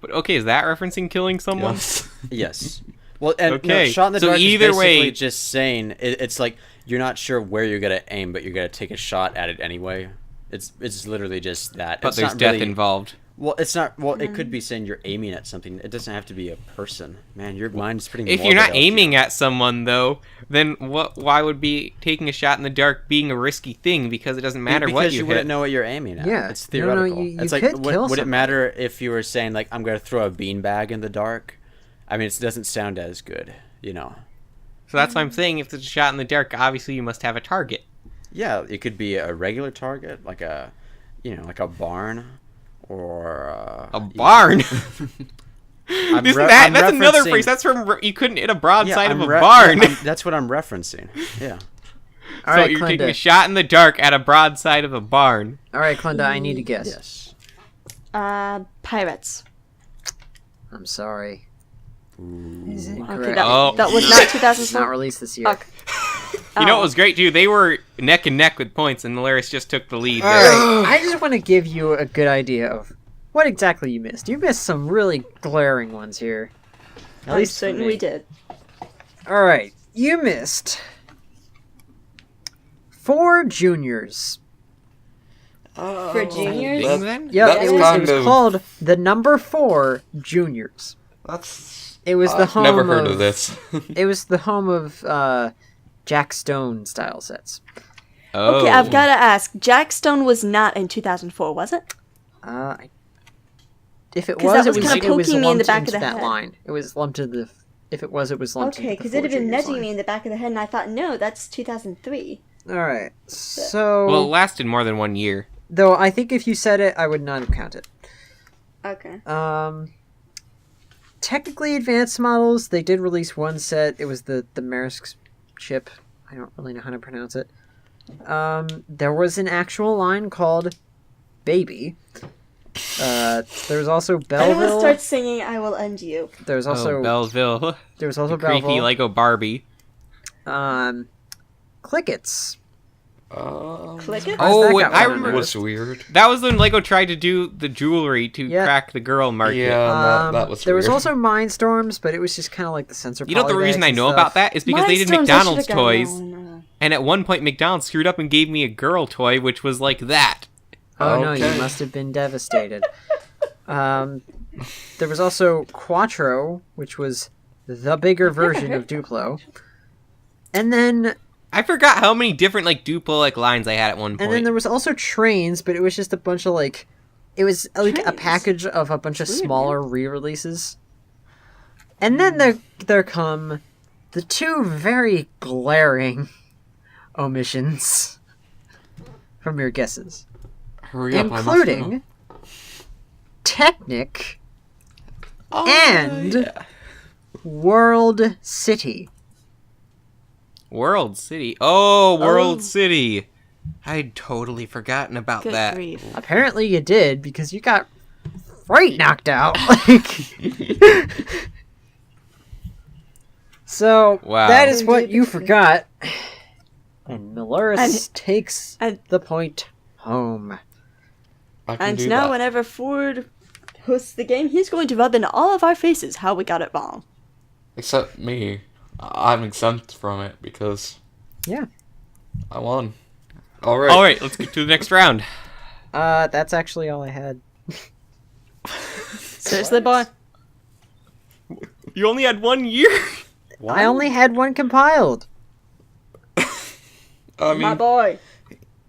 But okay, is that referencing killing someone? Yes. Yes. Well, and Okay, no, shot in the so dark either is basically way- just saying it's like you're not sure where you're gonna aim, but you're gonna take a shot at it anyway. It's literally just that. But It's there's not death really- involved. Well, it's not. Well, it could be saying you're aiming at something. It doesn't have to be a person. Man, your mind's pretty. If you're not aiming at someone, though, then why would be taking a shot in the dark being a risky thing? Because it doesn't matter what because you wouldn't hit. know what you're aiming at. Yeah. It's No, theoretical. you it's like could kill would it someone. matter if you were saying like I'm gonna throw a beanbag in the dark? I mean, it doesn't sound as good, you know. So that's why I'm saying if it's a shot in the dark, obviously you must have a target. Yeah, it could be a regular target, like a, like a barn, or A barn. I'm That's another referencing- phrase. That's from you couldn't hit a broadside I'm of a re- barn. yeah, that's what I'm referencing. Yeah. All So right, you're taking a Glenda. shot in the dark at a broadside of a barn. All right, Glenda, I need a guess. Yes. Pirates. I'm sorry. Is it Okay, incorrect? that was Oh. not It's 2004. not released this year. Okay. You know Oh. what was great too? They were neck and neck with points, and Malaris just took the lead. All there. right, I just want to give you a good idea of what exactly you missed. You missed some really glaring ones here. At I'm least for certain me. we did. All right, you missed 4 juniors. For juniors? Ding then? Yep, That's it was kind of- called the number 4 juniors. That's. It was the I've home never heard of this. It was the home of Jack Stone style sets. Oh. Okay, I've got to ask. Jack Stone was not in 2004, was it? If it 'Cause was, that was it was, kinda it was poking me in the lumped back of into the that head. line. It was lumped to the. If it was, it was lumped Okay, into the because 4 it had been juniors nudging line. me in the back of the head, and I thought, no, that's 2003. All right, so Well, it lasted more than 1 year. though I think if you said it, I would not have counted. Okay. Technically advanced models, they did release one set. It was the Maersk ship. I don't really know how to pronounce it. There was an actual line called Baby. There was also I don't want to Belleville. start singing I Will End You. There was also Belleville. there was also Creepy Belleville. Lego Barbie. Clickets. Click it? How's Oh, that wait, got I one on remember- the was list? weird. That was when Lego tried to do the jewelry to Yeah. crack the girl market. Yeah, that was There was weird. also Mindstorms, but it was just kind of like the sensor. You know the polybags reason I and know stuff. about that is because they did Mindstorms, I McDonald's should've gotten that toys, one. and at one point McDonald's screwed up and gave me a girl toy, which was like that. Oh no, you Okay. must have been devastated. There was also Quattro, which was the bigger version of Duplo. And then I forgot how many different like Duplo like lines I had at one point. and then there was also Trains, but it was just a bunch of like it was like a Trains? package of a bunch of Weird, smaller re-releases. And then there come the 2 very glaring omissions from your guesses, Hurry up, I must know. including Technic Oh, and yeah. World City. World City. Oh, World City. I'd totally forgotten about Good that. grief. Apparently you did, because you got right knocked out. So, Wow. that is what you forgot. And Millerus takes and- the point home. I can And do now, that. whenever Ford hosts the game, he's going to rub in all of our faces how we got it wrong. Except me. I'm exempt from it because Yeah. I won. Alright. All right, let's get to the next round. That's actually all I had. Seriously, boy? You only had 1 year. What? I only had one compiled. I My mean, boy.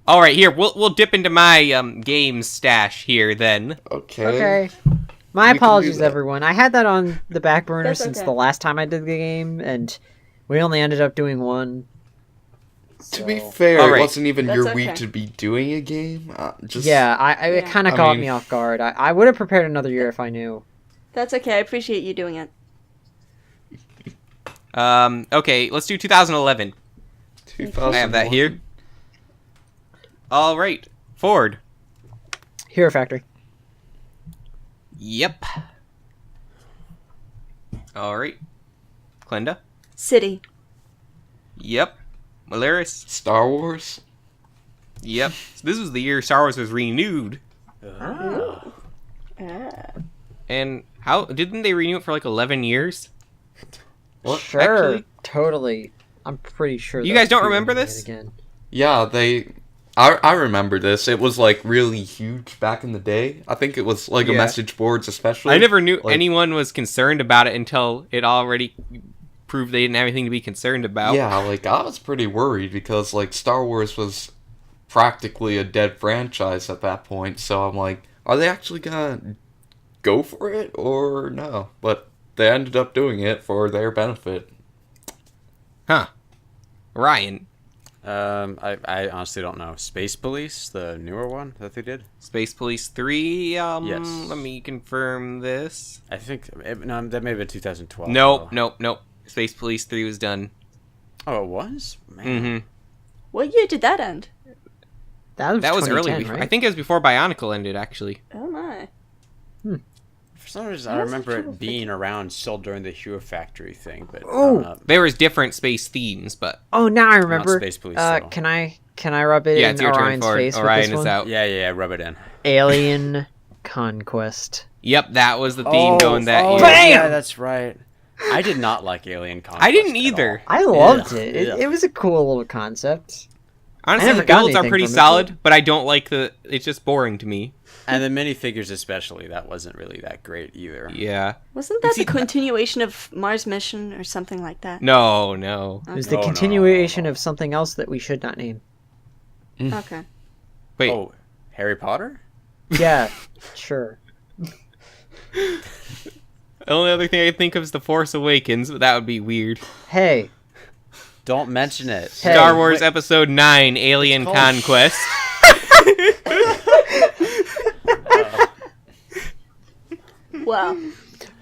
All right, here we'll dip into my games stash here then. okay. Okay. My You can do apologies, that. everyone. I had that on the back burner That's since okay. the last time I did the game, and we only ended up doing one. To be So- fair, Alright. it wasn't even That's your okay. week to be doing a game. Just Yeah, it Yeah. kind of I caught mean- me off guard. I would have prepared another year if I knew. That's okay. I appreciate you doing it. Okay, let's do 2011. 2001. I have that here. All right, Ford. Hero Factory. Yep. All right, Glenda. City. Yep. Malaris. Star Wars. Yep. So this was the year Star Wars was renewed. Ah. And how didn't they renew it for like 11 years? What? Sure, actually? totally. I'm pretty sure. You that's guys don't true remember when we this? did it Again. Yeah, I remember this. It was like really huge back in the day. I think it was like a Yeah. message boards, especially. I never knew like- anyone was concerned about it until it already proved they didn't have anything to be concerned about. Yeah, like I was pretty worried because like Star Wars was practically a dead franchise at that point. So I'm like, are they actually gonna go for it or no? But they ended up doing it for their benefit. Huh. Ryan. I honestly don't know. Space Police, the newer one that they did. Space Police 3. Yes. Let me confirm this. I think no, that may have been 2012. Nope, though. nope. Space Police 3 was done. Oh, it was. Man. Mm-hmm. What year did that end? That was early. 2010, right? I think it was before Bionicle ended, actually. Oh my. For some reason, I That's remember what you were it being around still during the Hero Factory thing, but Oh. There was different space themes, but Oh, now I remember. Space Police, though. Can I rub it yeah, in it's your turn, Orion's Ford. face with Orion this is one? out. yeah, rub it in. Alien Conquest. Yep, that was the theme going that year. Bam! Yeah, that's right. I did not like Alien Conquest. I didn't at either. all. I loved Ugh, it. ugh. It was a cool little concept. Honestly, never the got builds are anything pretty from it. solid, but I don't like the. It's just boring to me. And the minifigures especially, that wasn't really that great either. Yeah. Wasn't that See, the continuation of Mars Mission or something like that? No. It was the Oh, no. continuation of something else that we should not name. Okay. Wait. Oh, Harry Potter? Yeah, sure. The only other thing I can think of is The Force Awakens, but that would be weird. Hey, Don't mention it. Hey, Star Wars wait. Episode 9, Alien called- Conquest. Wow.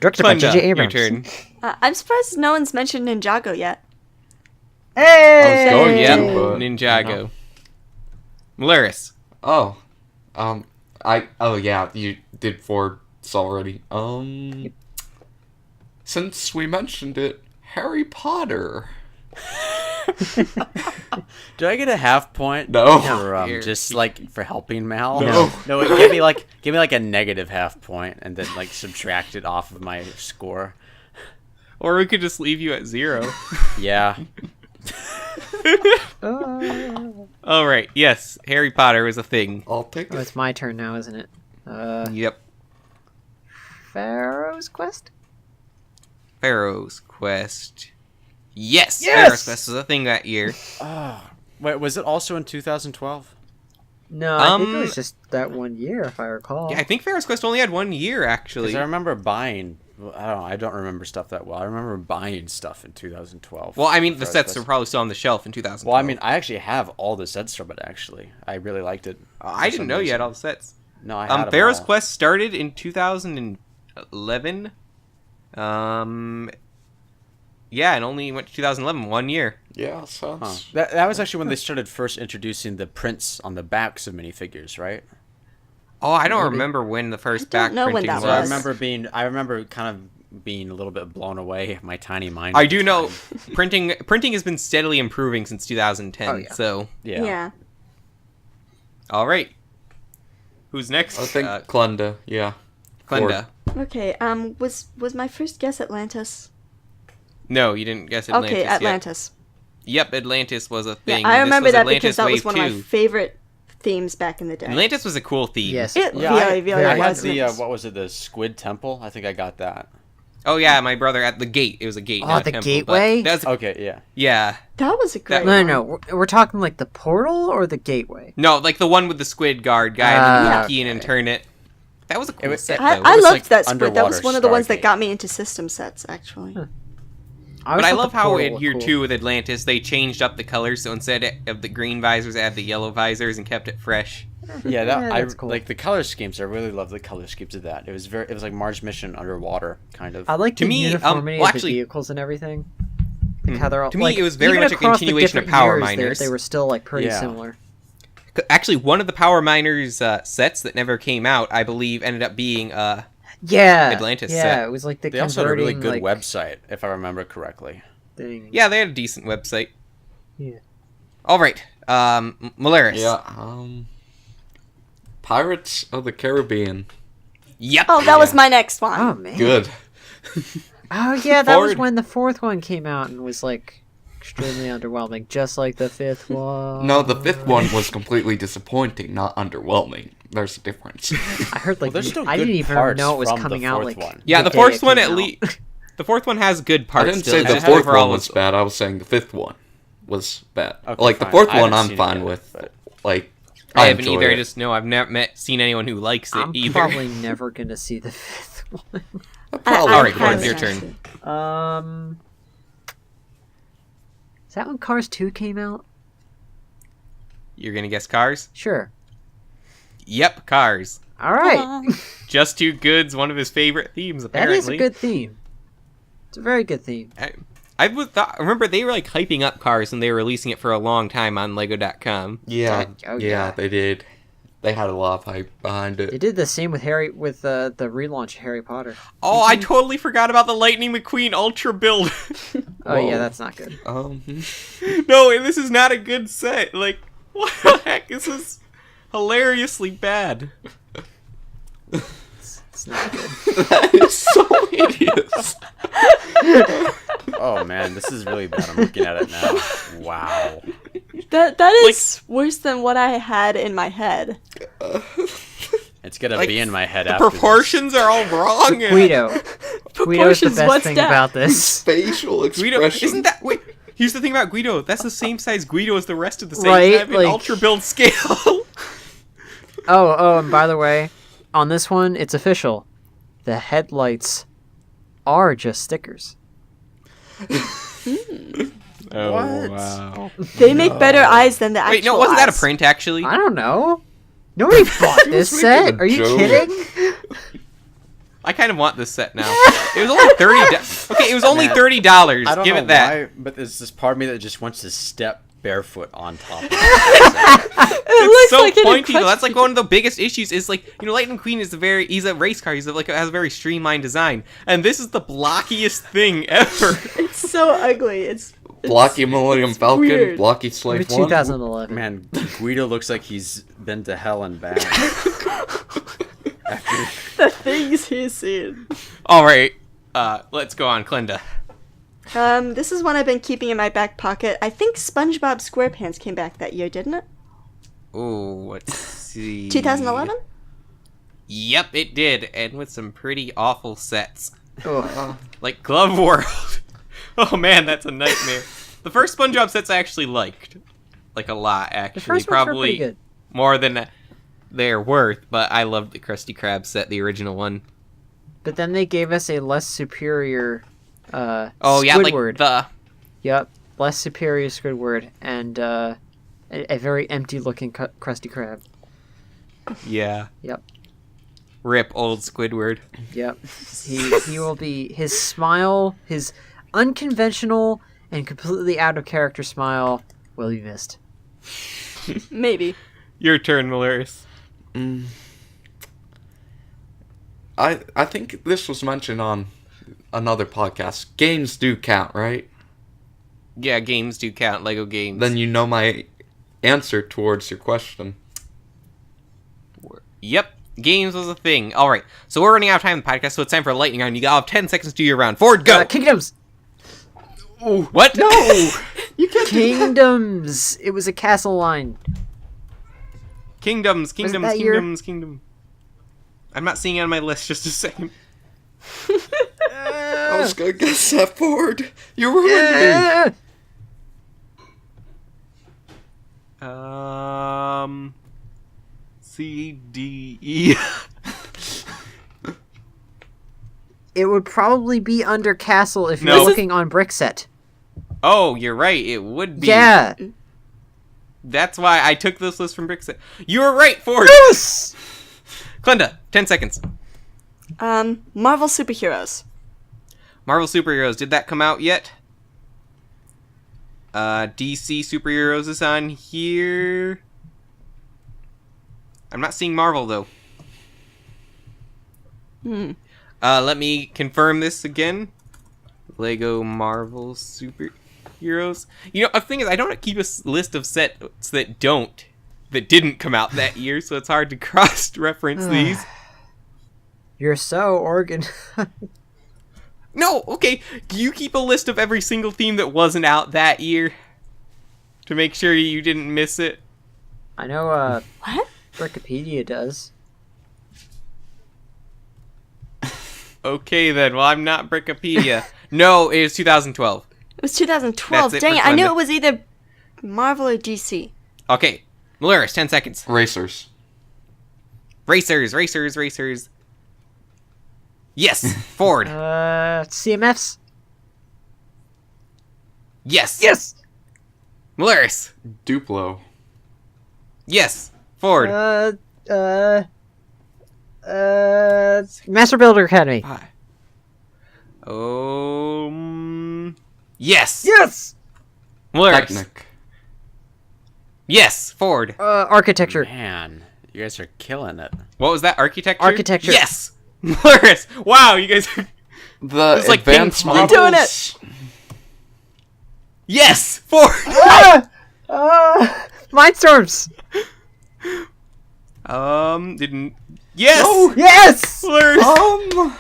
directed by Glenda, J.J. your Abrams. turn. I'm surprised no one's mentioned Ninjago yet. Hey! I was going Yep, to, but, Ninjago. Malaris. Oh, yeah, you did Ford's already. Since we mentioned it, Harry Potter. Do I get a half point? No. For, Here. just like for helping Mal? No. No, wait, give me like a negative half point and then like subtract it off of my score. Or we could just leave you at 0. Yeah. All right. Yes, Harry Potter was a thing. I'll take Oh, it. it's my turn now, isn't it? Yep. Pharaoh's Quest? Pharaoh's Quest. Yes! Yes! Pharaoh's Quest was a thing that year. Wait, was it also in 2012? No, I think it Um, was just that 1 year, if I recall. Yeah, I think Pharaoh's Quest only had 1 year, Because actually. I remember buying. I don't remember stuff that well. I remember buying stuff in 2012. Well, I mean, the for sets Quest. are probably still on the shelf in 2012. Well, I mean, I actually have all the sets from it. Actually, I really liked it. I didn't know you had all the sets. No, I had them Pharaoh's all. Quest started in 2011. Yeah, and only went to 2011, 1 year. Yeah, sounds. That was actually when they started first introducing the prints on the backs of minifigures, right? Oh, I don't Maybe. remember when the first I don't back know when printing that So I was. remember kind of being a little bit blown away. My tiny mind. I at the do know time. printing has been steadily improving since 2010. Oh, yeah. So, Yeah. all right. Who's next? I think Glenda. Yeah. Glenda. Okay. Was my first guess Atlantis? No, you didn't guess Atlantis. Okay, yet. Atlantis. Yep, Atlantis was a Yeah, thing. I This remember was that Atlantis because that was Wave one of my 2. favorite themes back in the day. Atlantis was a cool theme. Yes. It Yeah, really I had was. the what was it? The Squid Temple. I think I got that. Oh yeah, my brother at the gate. It was a gate. Oh, not a the temple, gateway? But that's, Okay, yeah. yeah. That was a great No, one. no, no. We're talking like the portal or the gateway. No, like the one with the squid guard guy, and then you Ah, key in and turn it. That was a cool was- set, I though. It loved was like that squid. That was underwater one of the ones that Stargate. got me into system sets, actually. But I love how in in here too with Atlantis they changed up the colors, so instead of the green visors, they had the yellow visors and kept it fresh. Yeah, that's cool. like the color schemes. I really love the color schemes of that. It was like Mars Mission underwater, kind of. I like To the me, uniformity well, of actually- the vehicles and everything. Like how they're all, To me, like, it was very even much a across the continuation of different Power years, Miners. They were still like pretty Yeah. similar. Actually, one of the Power Miners sets that never came out, I believe, ended up being Yeah, Atlantis yeah. set. It was like the They also had a really converting, good like, website, if I remember correctly. thing. yeah, they had a decent website. Yeah. All right, Malaris. Yeah. Pirates of the Caribbean. Yep. Oh, that was my next one. Oh man. Good. Oh yeah, that was Forward. when the fourth one came out and was like extremely underwhelming, just like the fifth one. No, the fifth one was completely disappointing, not underwhelming. There's a difference. I heard like There's still I good didn't even parts know it was from the coming out fourth like. one. Yeah, the the day fourth it one came at out. least. The fourth one has good I parts. didn't still. say It's the just fourth overall one was it's- bad. I was saying the fifth one was bad. Okay, Like the fine. fourth I one, haven't I'm seen it fine yet, with. but- Like I haven't enjoy either. I it. just know I've never seen anyone who likes it I'm either. probably never gonna see the fifth one. Probably Alright, would. Gordon, highly your recommend turn. it. Is that when Cars 2 came out? You're gonna guess Cars? Sure. Yep, Cars. All right. Aw. Just Too Good's one of his favorite themes. That Apparently, is a good theme. It's a very good theme. I remember they were like hyping up Cars when they were releasing it for a long time on Lego.com. Yeah, Oh, yeah, yeah. they did. They had a lot of hype behind They it. did the same with the relaunch of Harry Potter. Oh, I totally forgot about the Lightning McQueen Ultra build. Oh yeah, Whoa. that's not good. No, and this is not a good set. Like, what the heck? This is hilariously bad. It's not good. That is so hideous. Oh man, this is really bad. I'm looking at it now. Wow. That is worse than what I had in my head. It's gonna Like, be in my head The after this. proportions are all wrong. Guido. Guido's the Proportions, best what's thing that? about this. Facial Guido, expression. isn't that wait? Here's the thing about Guido. That's the same size Guido as the rest of the set. Right, He's not even like- Ultra build scale. Oh, and by the way, on this one, it's official. The headlights are just stickers. Oh What? wow! They make better eyes than the actual Wait, no, wasn't that a eyes. print actually? I don't know. Nobody bought this making set. a Are you joke. kidding? I kind of want this set now. It was only $30. Okay, it was only Man, $30. I don't Give know it that. why, but there's this part of me that just wants to step barefoot on top of it. It It's looks so like it pointy though. encrusted- That's like one of the biggest issues. Is like Lightning McQueen is he's a race car. He's like has a very streamlined design, and this is the blockiest thing ever. It's so ugly. It's Blocky Millennium Falcon, weird. Blocky Maybe Slave 1. 2011. Man, Guido looks like he's been to hell and back. After the things he's seen. All right, let's go on, Klenda. This is one I've been keeping in my back pocket. I think SpongeBob SquarePants came back that year, didn't it? Oh, let's see. 2011? Yep, it did, and with some pretty awful sets, Ugh. like Glove World. Oh man, that's a nightmare. The first SpongeBob sets I actually liked, like a lot actually, The first ones were probably pretty good. more than they're worth. But I loved the Krusty Krab set, the original one. But then they gave us a less superior Oh yeah, like Squidward. the Yep, less superior Squidward and a very empty-looking Krusty Krab. yeah. Yep, Rip old Squidward. yep. He will be his smile. unconventional and completely out of character smile will be missed. Maybe. Your turn, Malaris. I think this was mentioned on another podcast. Games do count, right? Yeah, games do count. Lego games. Then you know my answer towards your question. Yep. Games was a thing. All right. So we're running out of time in the podcast, so it's time for a lightning round. You got 10 seconds to do your round. Ford, go. Kingdoms. What? No. You can't. Kingdoms. It was a castle line. Kingdoms. that year? Kingdom. I'm not seeing it on my list. Just a second. I was gonna guess that, Ford. You ruined me. C, D, E. It would probably be under castle if No. you're looking on Brickset. Oh, you're right. It would be. Yeah. That's why I took this list from Brickset. You were right, Ford. Yes. Glenda, 10 seconds. Marvel superheroes. Marvel superheroes. Did that come out yet? DC superheroes is on here. I'm not seeing Marvel though. Let me confirm this again. Lego Marvel superheroes. You know, the thing is, I don't keep a list of sets that didn't come out that year, so it's hard to cross-reference these. You're so organized. No, okay. You keep a list of every single theme that wasn't out that year to make sure you didn't miss it. I know, What? Wikipedia does. Okay, then. Well, I'm not Wikipedia. No, it was 2012. It was 2012. That's it Dang for it, I knew Glenda. it was either Marvel or DC. Okay, Malaris, 10 seconds. Racers. Racers. Yes, Ford. CMFs? Yes. Yes! Malaris. Duplo. Yes, Ford. Master Builder Academy. Yes. Yes! Malaris. Technic. Yes, Ford. Architecture. Man, you guys are killing it. What was that? Architecture? Architecture. Yes. Malaris. Wow, you guys are... The It's like advanced ping pong. models. You're doing it. Yes, Ford. Mindstorms. Didn't... Yes. No. Yes! Malaris.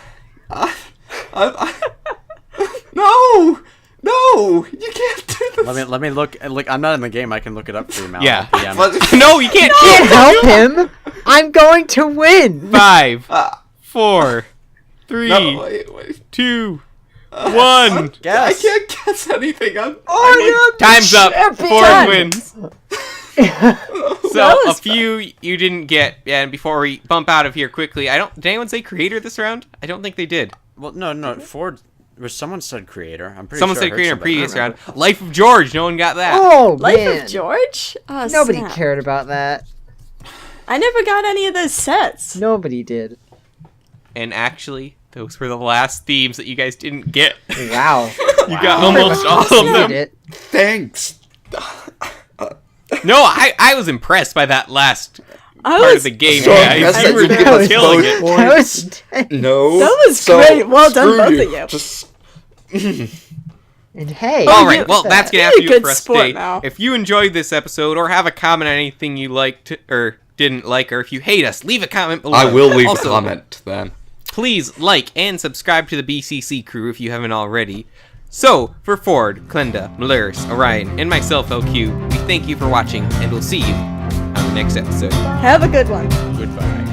No, you can't do this. Let me look. I'm not in the game. I can look it up for you, Mal. Yeah. PM. No, you can't. Can't help him. I'm going to win. 5, 4, 3, No, wait. 2, 1. I Guess. can't guess anything. Time's up. Champion. Ford wins. So That a was few you didn't get. Yeah, and before we bump out of here quickly, did anyone say creator this round? I don't think they did. Well, no. Ford. Someone said creator. I'm pretty Someone sure. said I heard creator in somebody. I previous don't round. remember. Life of George. No one got that. Oh, Life man. of George? Oh, Nobody snap. cared about that. I never got any of those sets. Nobody did. And actually, those were the last themes that you guys didn't get. Wow. You got almost all of Needed them. it. Thanks. No, I was impressed by that last I part was, of the game, So guys. impressed You that were you give us killing both it. points. That was No. That was great. Well done, screw both of you. Just. And hey. All Oh, right, you- well, that's gonna you're have to a do it good for us sport today. now. If you enjoyed this episode, or have a comment on anything you liked or didn't like, or if you hate us, leave a comment below. I will leave Also, a comment then. Please like and subscribe to the BCC crew if you haven't already. So, for Ford, Glenda, Malaris, Orion, and myself, LQ, we thank you for watching, and we'll see you on the next episode. Have a good one. Goodbye.